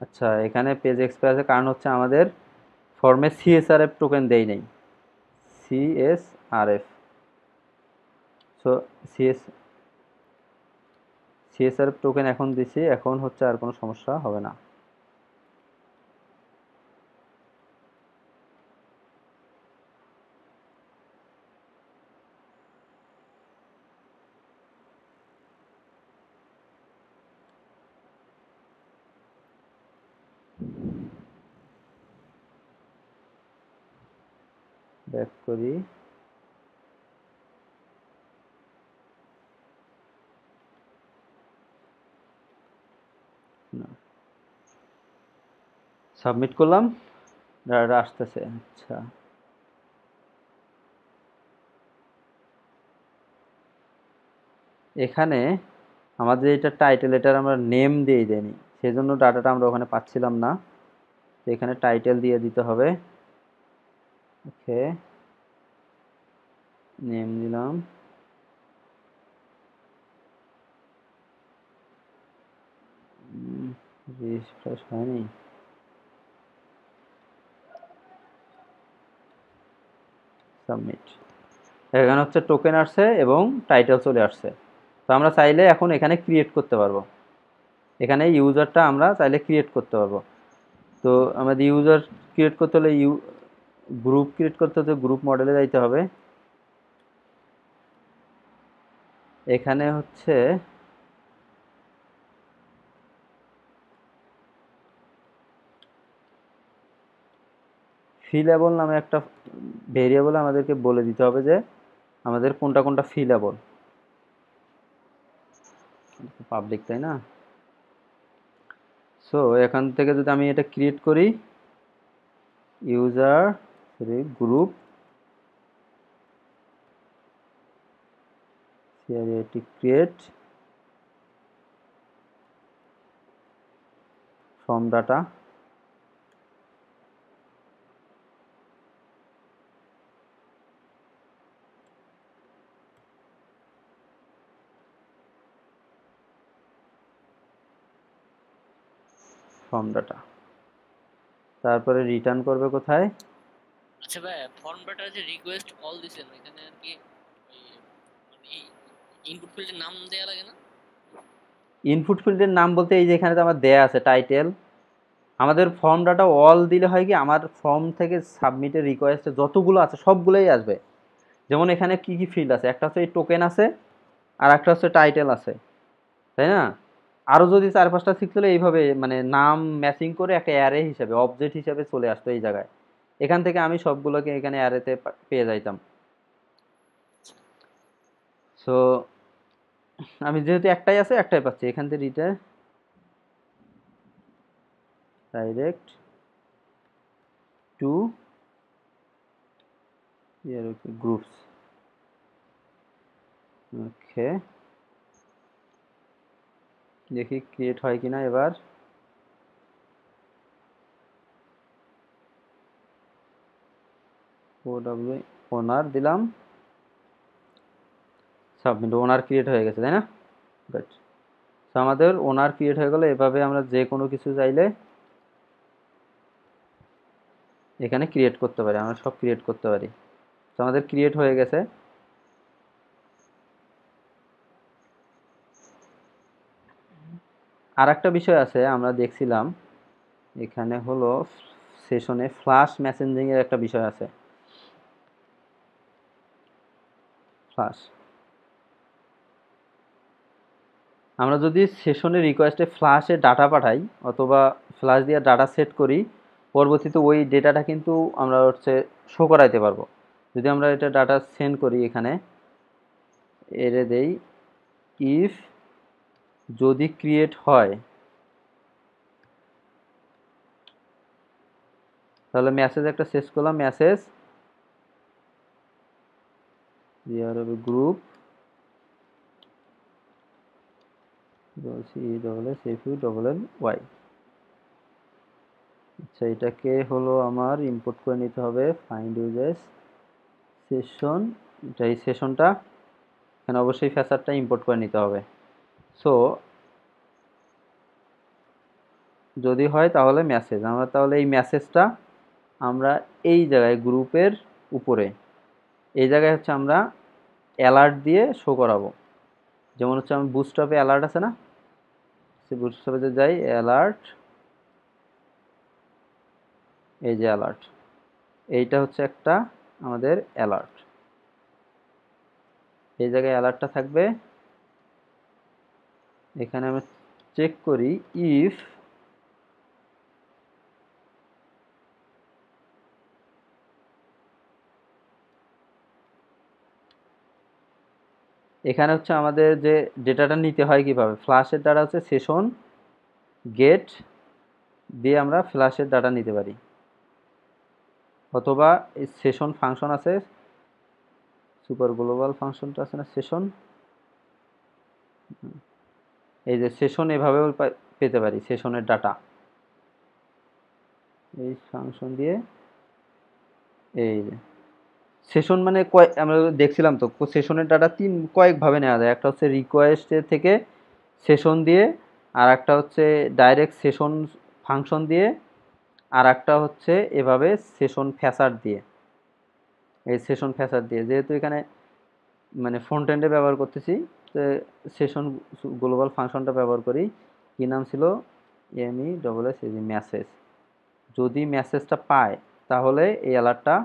আচ্ছা, এখানে পেজ এক্সপায়ার কারণ হচ্ছে আমাদের ফর্মে সিএসআরএফ টোকেন দেই নাই, CSRF. So CS CSRF token এখন দিছি, এখন হচ্ছে আর কোনো সমস্যা হবে না। ব্যাক করি, সাবমিট করলাম, ডাটা আসতেছে। আচ্ছা, এখানে আমাদের এটা টাইটেল, এটার আমরা নেম দিয়ে দেইনি, সেজন্য ডাটাটা আমরা ওখানে পাচ্ছিলাম না। তো এখানে টাইটেল দিয়ে দিতে হবে। ওকে, নেম দিলাম, রিফ্রেশ হয়নি, সাবমিট। এখানে হচ্ছে টোকেন আসছে এবং টাইটেল চলে আসছে। তো আমরা চাইলে এখন এখানে ক্রিয়েট করতে পারবো, এখানে ইউজারটা আমরা চাইলে ক্রিয়েট করতে পারবো। তো আমাদের ইউজার ক্রিয়েট করতে হলে গ্রুপ ক্রিয়েট করতে হলে গ্রুপ মডেলে যাইতে হবে। এখানে হচ্ছে ফিলেবল নামে একটা ভেরিয়েবল আমাদেরকে বলে দিতে হবে যে আমাদের কোনটা কোনটা ফিলেবল, পাবলিক তাই না। সো এখান থেকে যদি আমি এটা ক্রিয়েট করি, user group create form data, form data, তারপরে রিটার্ন করবে কোথায়। আচ্ছা ভাই, ফর্ম ডাটার যে রিকোয়েস্ট অল দিছেন এখানে আর কি ওই মানে ইনপুট ফিল্ডের নাম দেয়া লাগে না? ইনপুট ফিল্ডের নাম বলতে এই যে এখানে তো আমার দেয়া আছে টাইটেল, আমাদের ফর্ম ডাটা অল দিলে হয় কি, আমার ফর্ম থেকে সাবমিটের রিকোয়েস্টে যতগুলো আছে সবগুলোই আসবে। যেমন এখানে কি কি ফিল্ড আছে, একটা হচ্ছে এই টোকেন আছে, আর একটা হচ্ছে টাইটেল আছে, তাই না। আরও যদি চার পাঁচটা সিক্স হলে এইভাবে মানে নাম ম্যাচিং করে একটা অ্যারে হিসাবে অবজেক্ট হিসাবে চলে আসতো এই জায়গায়। এখান থেকে আমি সবগুলোকে এখানে অ্যারেতে পেয়ে যাইতাম। সো আমি যেহেতু একটাই আছে একটাই পাচ্ছি, এখান থেকে ডাইরেক্ট টু গ্রুপস। ওকে, দেখি ক্রিয়েট হয় কিনা এবার। ওডব্লিউ ওনার দিলাম, সাবমিট, ওনার ক্রিয়েট হয়ে গেছে তাই না। গুড। তো আমাদের ওনার ক্রিয়েট হয়ে গেলে এভাবে আমরা যে কোনো কিছু চাইলে এখানে ক্রিয়েট করতে পারি, আমরা সব ক্রিয়েট করতে পারি। তো আমাদের ক্রিয়েট হয়ে গেছে। আর একটা বিষয় আছে আমরা দেখছিলাম, এখানে হলো সেশনে ফ্লাশ মেসেঞ্জিং এর একটা বিষয় আছে। ফ্লাশ, আমরা যদি সেশনের রিকোয়েস্টে ফ্লাশে ডাটা পাঠাই অথবা ফ্লাশ দিয়ে ডাটা সেট করি, পরবর্তীতে ওই ডেটাটা কিন্তু আমরা হচ্ছে শো করাইতে পারবো। যদি আমরা এটা ডাটা সেন্ড করি, এখানে এরে দেই ইফ যদি ক্রিয়েট হয়, তাহলে মেসেজ একটা শেষ করলাম, মেসেজ গ্রুপ CESSFULLY। আচ্ছা, এটাকে হলো আমার ইম্পোর্ট করে নিতে হবে ফাইন্ড ইউজেস সেশন। এটা এই সেশনটা এখানে অবশ্যই ফ্যাসারটা ইম্পোর্ট করে নিতে হবে। সো যদি হয় তাহলে মেসেজ, আমরা তাহলে এই মেসেজটা আমরা এই জায়গায় গ্রুপের উপরে এই জায়গায় হচ্ছে আমরা অ্যালার্ট দিয়ে শো করাবো। যেমন হচ্ছে আমি বুস্টঅ্যাপে অ্যালার্ট আছে না, সে বুস্টঅ্যাপে যে যাই অ্যালার্ট, এই যে অ্যালার্ট, এইটা হচ্ছে একটা আমাদের অ্যালার্ট। এই জায়গায় অ্যালার্টটা থাকবে। এখানে আমি চেক করি ইফ এখানে হচ্ছে আমাদের যে ডেটাটা নিতে হয় কিভাবে, ফ্ল্যাশের ডাটা হচ্ছে সেশন গেট দিয়ে আমরা ফ্ল্যাশের ডাটা নিতে পারি, অথবা এই সেশন ফাংশন আছে, সুপার গ্লোবাল ফাংশনটা আছে না সেশন, এই যে সেশন এভাবেও পেতে পারি সেশনের ডাটা এই ফাংশন দিয়ে। এই যে সেশন মানে আমরা দেখছিলাম তো সেশনের ডাটা কয়েকভাবে নেওয়া যায়, একটা হচ্ছে রিকোয়েস্টের থেকে সেশন দিয়ে, আর একটা হচ্ছে ডাইরেক্ট সেশন ফাংশন দিয়ে, আর একটা হচ্ছে এভাবে সেশন ফ্যাসার দিয়ে। এই সেশন ফ্যাসার দিয়ে যেহেতু এখানে মানে ফ্রন্ট এন্ডে ব্যবহার করতেছি, তো সেশন গ্লোবাল ফাংশনটা ব্যবহার করি। কি নাম ছিল, MESS, এই যে মেসেজ। যদি মেসেজটা পায় তাহলে এই অ্যালার্টটা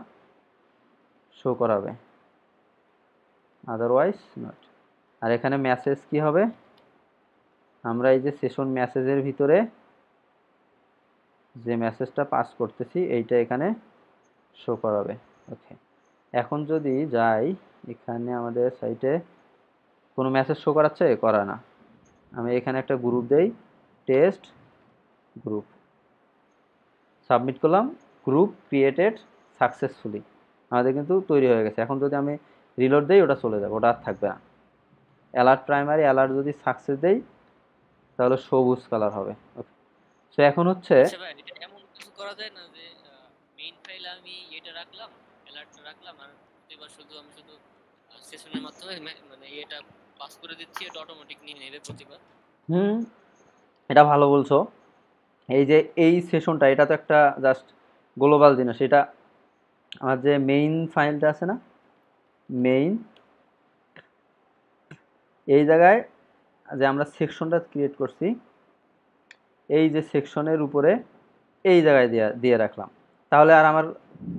শো করাবে, আদারওয়াইজ নট। আর এখানে মেসেজ কি হবে, আমরা এই যে সেশন মেসেজের ভিতরে যে মেসেজটা পাস করতেছি এইটা এখানে শো করাবে। ওকে, এখন যদি যাই এখানে আমাদের সাইটে কোনো মেসেজ শো করাচ্ছে, করা না। আমি এখানে একটা গ্রুপ দেই, টেস্ট গ্রুপ, সাবমিট করলাম, গ্রুপ ক্রিয়েটেড সাকসেসফুলি, আমাদের কিন্তু তৈরি হয়ে গেছে। এখন যদি আমি রিলোড দেই ওটা চলে যাবে, ওটা আর থাকবে না। অ্যালার্ট প্রাইমারি অ্যালার্ট যদি সাকসেস দেই তাহলে সবুজ কালার হবে। ওকে, সো এখন হচ্ছে আচ্ছা ভাই, এটা এমন কিছু করা যায় না যে মেইন ফাইলে আমি এটা রাখলাম, অ্যালার্টটা রাখলাম, আর এবার শুধু সেশনের মাধ্যমে মানে এটা পাস করে দিচ্ছি, এটা অটোমেটিক নিয়ে নেবে প্রতিবার। হুম, এটা ভালো বলছো। এই যে এই সেশনটা, এটা তো একটা জাস্ট গ্লোবাল জিনিস। এটা আমার যে মেইন ফাইলটা আছে না, মেইন, এই জায়গায় যে আমরা সেকশনটা ক্রিয়েট করছি, এই যে সেকশনের উপরে এই জায়গায় দিয়ে দিয়ে রাখলাম, তাহলে আর আমার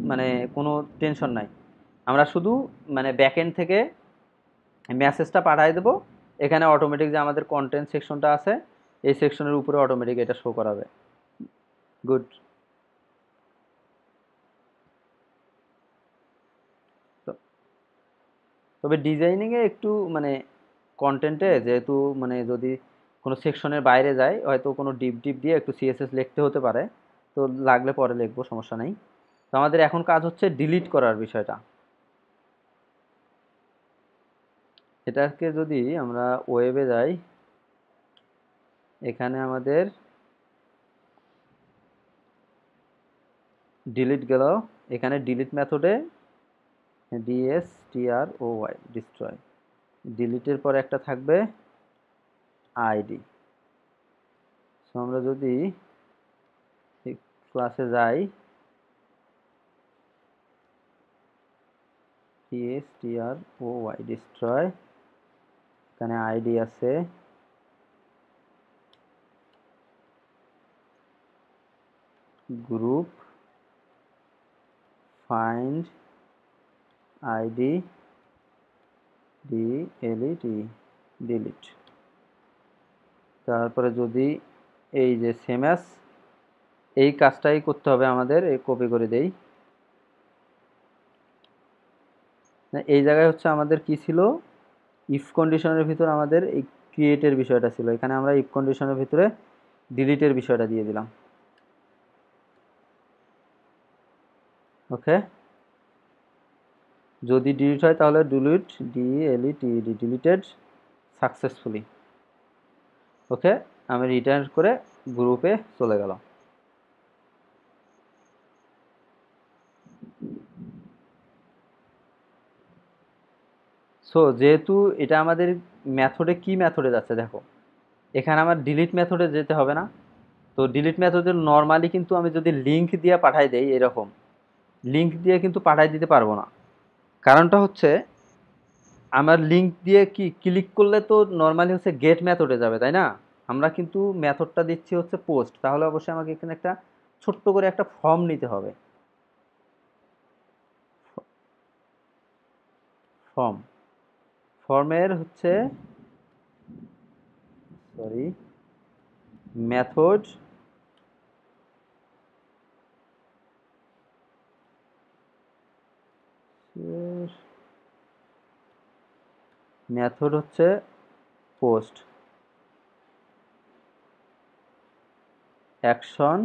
মানে কোনো টেনশন নাই। আমরা শুধু মানে ব্যাকএন্ড থেকে মেসেজটা পাঠিয়ে দেবো, এখানে অটোমেটিক যে আমাদের কন্টেন্ট সেকশনটা আছে এই সেকশনের উপরে অটোমেটিক এটা শো করাবে। গুড। তবে ডিজাইনিংয়ে একটু মানে কন্টেন্টে যেহেতু মানে যদি কোনো সেকশনের বাইরে যায় হয়তো কোনো ডিপ ডিপ দিয়ে একটু সিএসএস লিখতে হতে পারে, তো লাগলে পরে লিখবো, সমস্যা নেই। তো আমাদের এখন কাজ হচ্ছে ডিলিট করার বিষয়টা। এটাকে যদি আমরা ওয়েবে যাই, এখানে আমাদের ডিলিট গেল, এখানে ডিলিট মেথডে DSTROY ডিস্ট্রয়, ডিলিটের পরে একটা থাকবে আইডি। সো আমরা যদি ক্লাসে যাই, DSTROY ডিস্ট্রয়, এখানে আইডি আছে, group find ID DLET delete. তারপরে যদি এই যে সেম এই কাজটাই করতে হবে আমাদের, এই কপি করে দেই। এই জায়গায় হচ্ছে আমাদের কি ছিল, ইফ কন্ডিশনের ভিতর আমাদের এই ক্রিয়েটের বিষয়টা ছিল, এখানে আমরা ইফ কন্ডিশনের ভিতরে ডিলিটের বিষয়টা দিয়ে দিলাম। ওকে, যদি ডিলিট হয় তাহলে ডিলিট DLET ডিলিটেড সাকসেসফুলি। ওকে, আমি রিটার্ন করে গ্রুপে চলে গেলাম। সো যেহেতু এটা আমাদের মেথডে, কি মেথডে যাচ্ছে দেখো, এখানে আমার ডিলিট মেথডে যেতে হবে না। তো ডিলিট মেথডে নর্মালি কিন্তু আমি যদি লিঙ্ক দিয়ে পাঠাই দেই, এরকম লিঙ্ক দিয়ে কিন্তু পাঠাই দিতে পারবো না। কারণটা হচ্ছে আমার লিঙ্ক দিয়ে কি ক্লিক করলে তো নর্মালি হচ্ছে গেট মেথডে যাবে, তাই না? আমরা কিন্তু মেথডটা দিচ্ছি হচ্ছে পোস্ট, তাহলে অবশ্যই আমাকে এখানে একটা ছোট্ট করে একটা ফর্ম নিতে হবে। ফর্ম, ফর্মের হচ্ছে সরি মেথড মেথড হচ্ছে পোস্ট, অ্যাকশন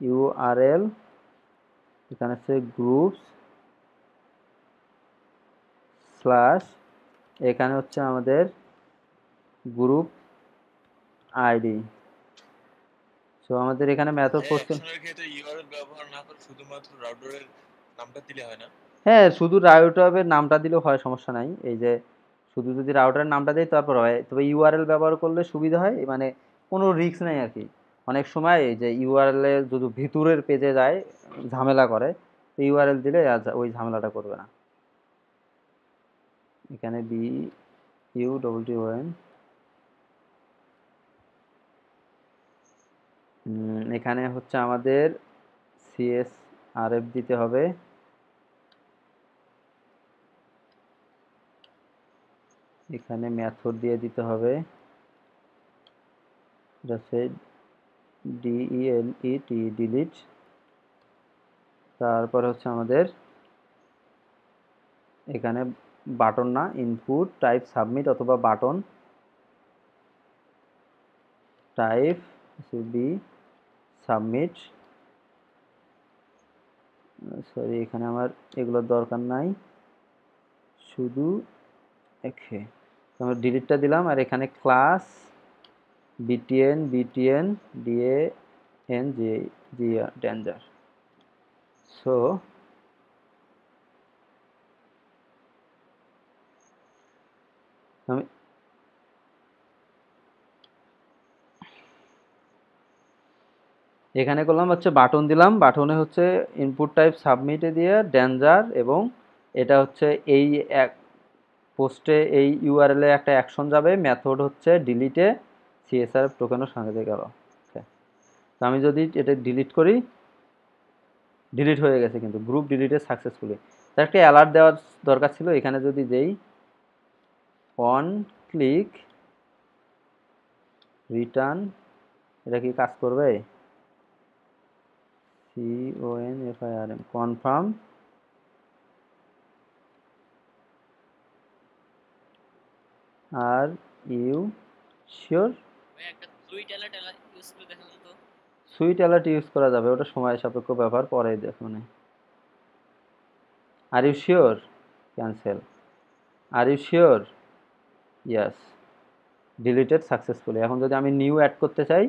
ইউআরএল, এখানে হচ্ছে গ্রুপস স্ল্যাশ, এখানে হচ্ছে আমাদের গ্রুপ আইডি। সো আমাদের এখানে মেথড পোস্ট, অ্যাকশনের ক্ষেত্রে ইউআরএল ব্যবহার না করে শুধুমাত্র রাউটারের নামটা দিলে হয় না? হ্যাঁ শুধু রাউটারের নামটা দিলেও হয়, সমস্যা নাই। এই যে শুধু যদি রাউটারের নামটা দেয় তারপর হয়, তবে ইউআরএল ব্যবহার করলে সুবিধা হয়, মানে কোনো রিস্ক নেই আর কি। অনেক সময় এই যে ইউআরএল এ যদি ভিতরের পেজে যায় ঝামেলা করে, তো ইউআরএল দিলে আর ওই ঝামেলাটা করবে না। এখানে B U double T O N, এখানে হচ্ছে আমাদের সিএসআরএফ দিতে হবে, এখানে মেথড দিয়ে দিতে হবে, এটা হচ্ছে ডিইএলইটি ডিলিট। তারপর হচ্ছে আমাদের এখানে বাটন না, ইনপুট টাইপ সাবমিট অথবা button type B submit. Sorry এখানে আমার এগুলোর দরকার নাই, শুধু একে আমরা ডিলিটটা দিলাম। আর এখানে class BTN BTN D A N J G danger. So আমি এখানে করলাম হচ্ছে বাটন দিলাম, বাটনে হচ্ছে ইনপুট টাইপ সাবমিটে দিয়ে ডেঞ্জার, এবং এটা হচ্ছে এই এক পোস্টে এই ইউআরএল এ একটা অ্যাকশন যাবে, মেথড হচ্ছে ডিলিটে সিএসআরএফ টোকেনও সাথে গেল। তো আমি যদি এটা ডিলিট করি, ডিলিট হয়ে গেছে কিন্তু গ্রুপ ডিলিটেড সাকসেসফুলি। তার একটা অ্যালার্ট দেওয়ার দরকার ছিল, এখানে যদি দেই অন ক্লিক রিটার্ন, এটা কি কাজ করবে? CONFIRM confirm are you sure. ভাই একটা সুইট অ্যালার্ট ইউজ করে দেখুন তো। সুইট অ্যালার্ট ইউজ করা যাবে, ওটা সময় সাপেক্ষ ব্যাপার, পরে দেখুন। Are you sure, cancel. Are you sure, yes, deleted successfully. এখন যদি আমি নিউ অ্যাড করতে চাই,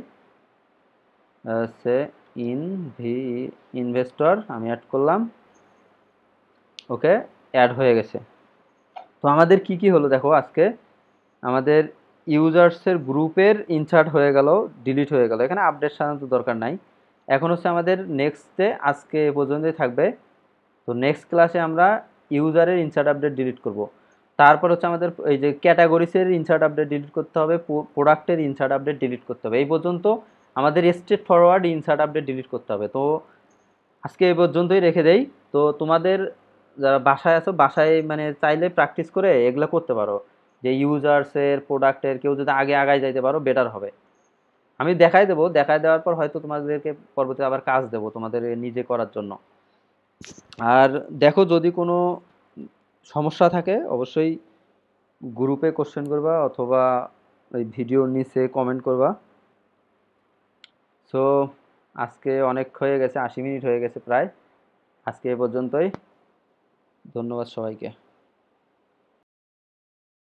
সে ইনভেস্টর আমি অ্যাড করলাম, ওকে অ্যাড হয়ে গেছে। তো আমাদের কি কি হলো দেখো, আজকে আমাদের ইউজার্সের গ্রুপের ইনসার্ট হয়ে গেল, ডিলিট হয়ে গেল, এখানে আপডেট সাধারণত দরকার নাই। এখন হচ্ছে আমাদের নেক্সটে আজকে এ পর্যন্তই থাকবে। তো নেক্সট ক্লাসে আমরা ইউজারের ইনসার্ট আপডেট ডিলিট করব। তারপর হচ্ছে আমাদের এই যে ক্যাটাগরিসের ইনসার্ট আপডেট ডিলিট করতে হবে, প্রোডাক্টের ইনসার্ট আপডেট ডিলিট করতে হবে। এই পর্যন্ত আমাদের straight forward insert update delete করতে হবে। তো আজকে এই পর্যন্তই রেখে দেই। তো তোমাদের যারা বাসায় আছো, বাসায় মানে চাইলে প্র্যাকটিস করে এগুলো করতে পারো, যে ইউজার্সের প্রোডাক্টের কেউ যদি আগে আগায় যাইতে পারো বেটার হবে। আমি দেখাই দেবো, দেখাই দেওয়ার পর হয়তো তোমাদেরকে পরবর্তীতে আবার কাজ দেবো তোমাদের নিজে করার জন্য। আর দেখো যদি কোনো সমস্যা থাকে অবশ্যই গ্রুপে কোশ্চেন করবা অথবা ওই ভিডিওর নিচে কমেন্ট করবা। সো আজকে অনেক হয়ে গেছে, 80 মিনিট হয়ে গেছে প্রায়। আজকে এ পর্যন্তই, ধন্যবাদ সবাইকে।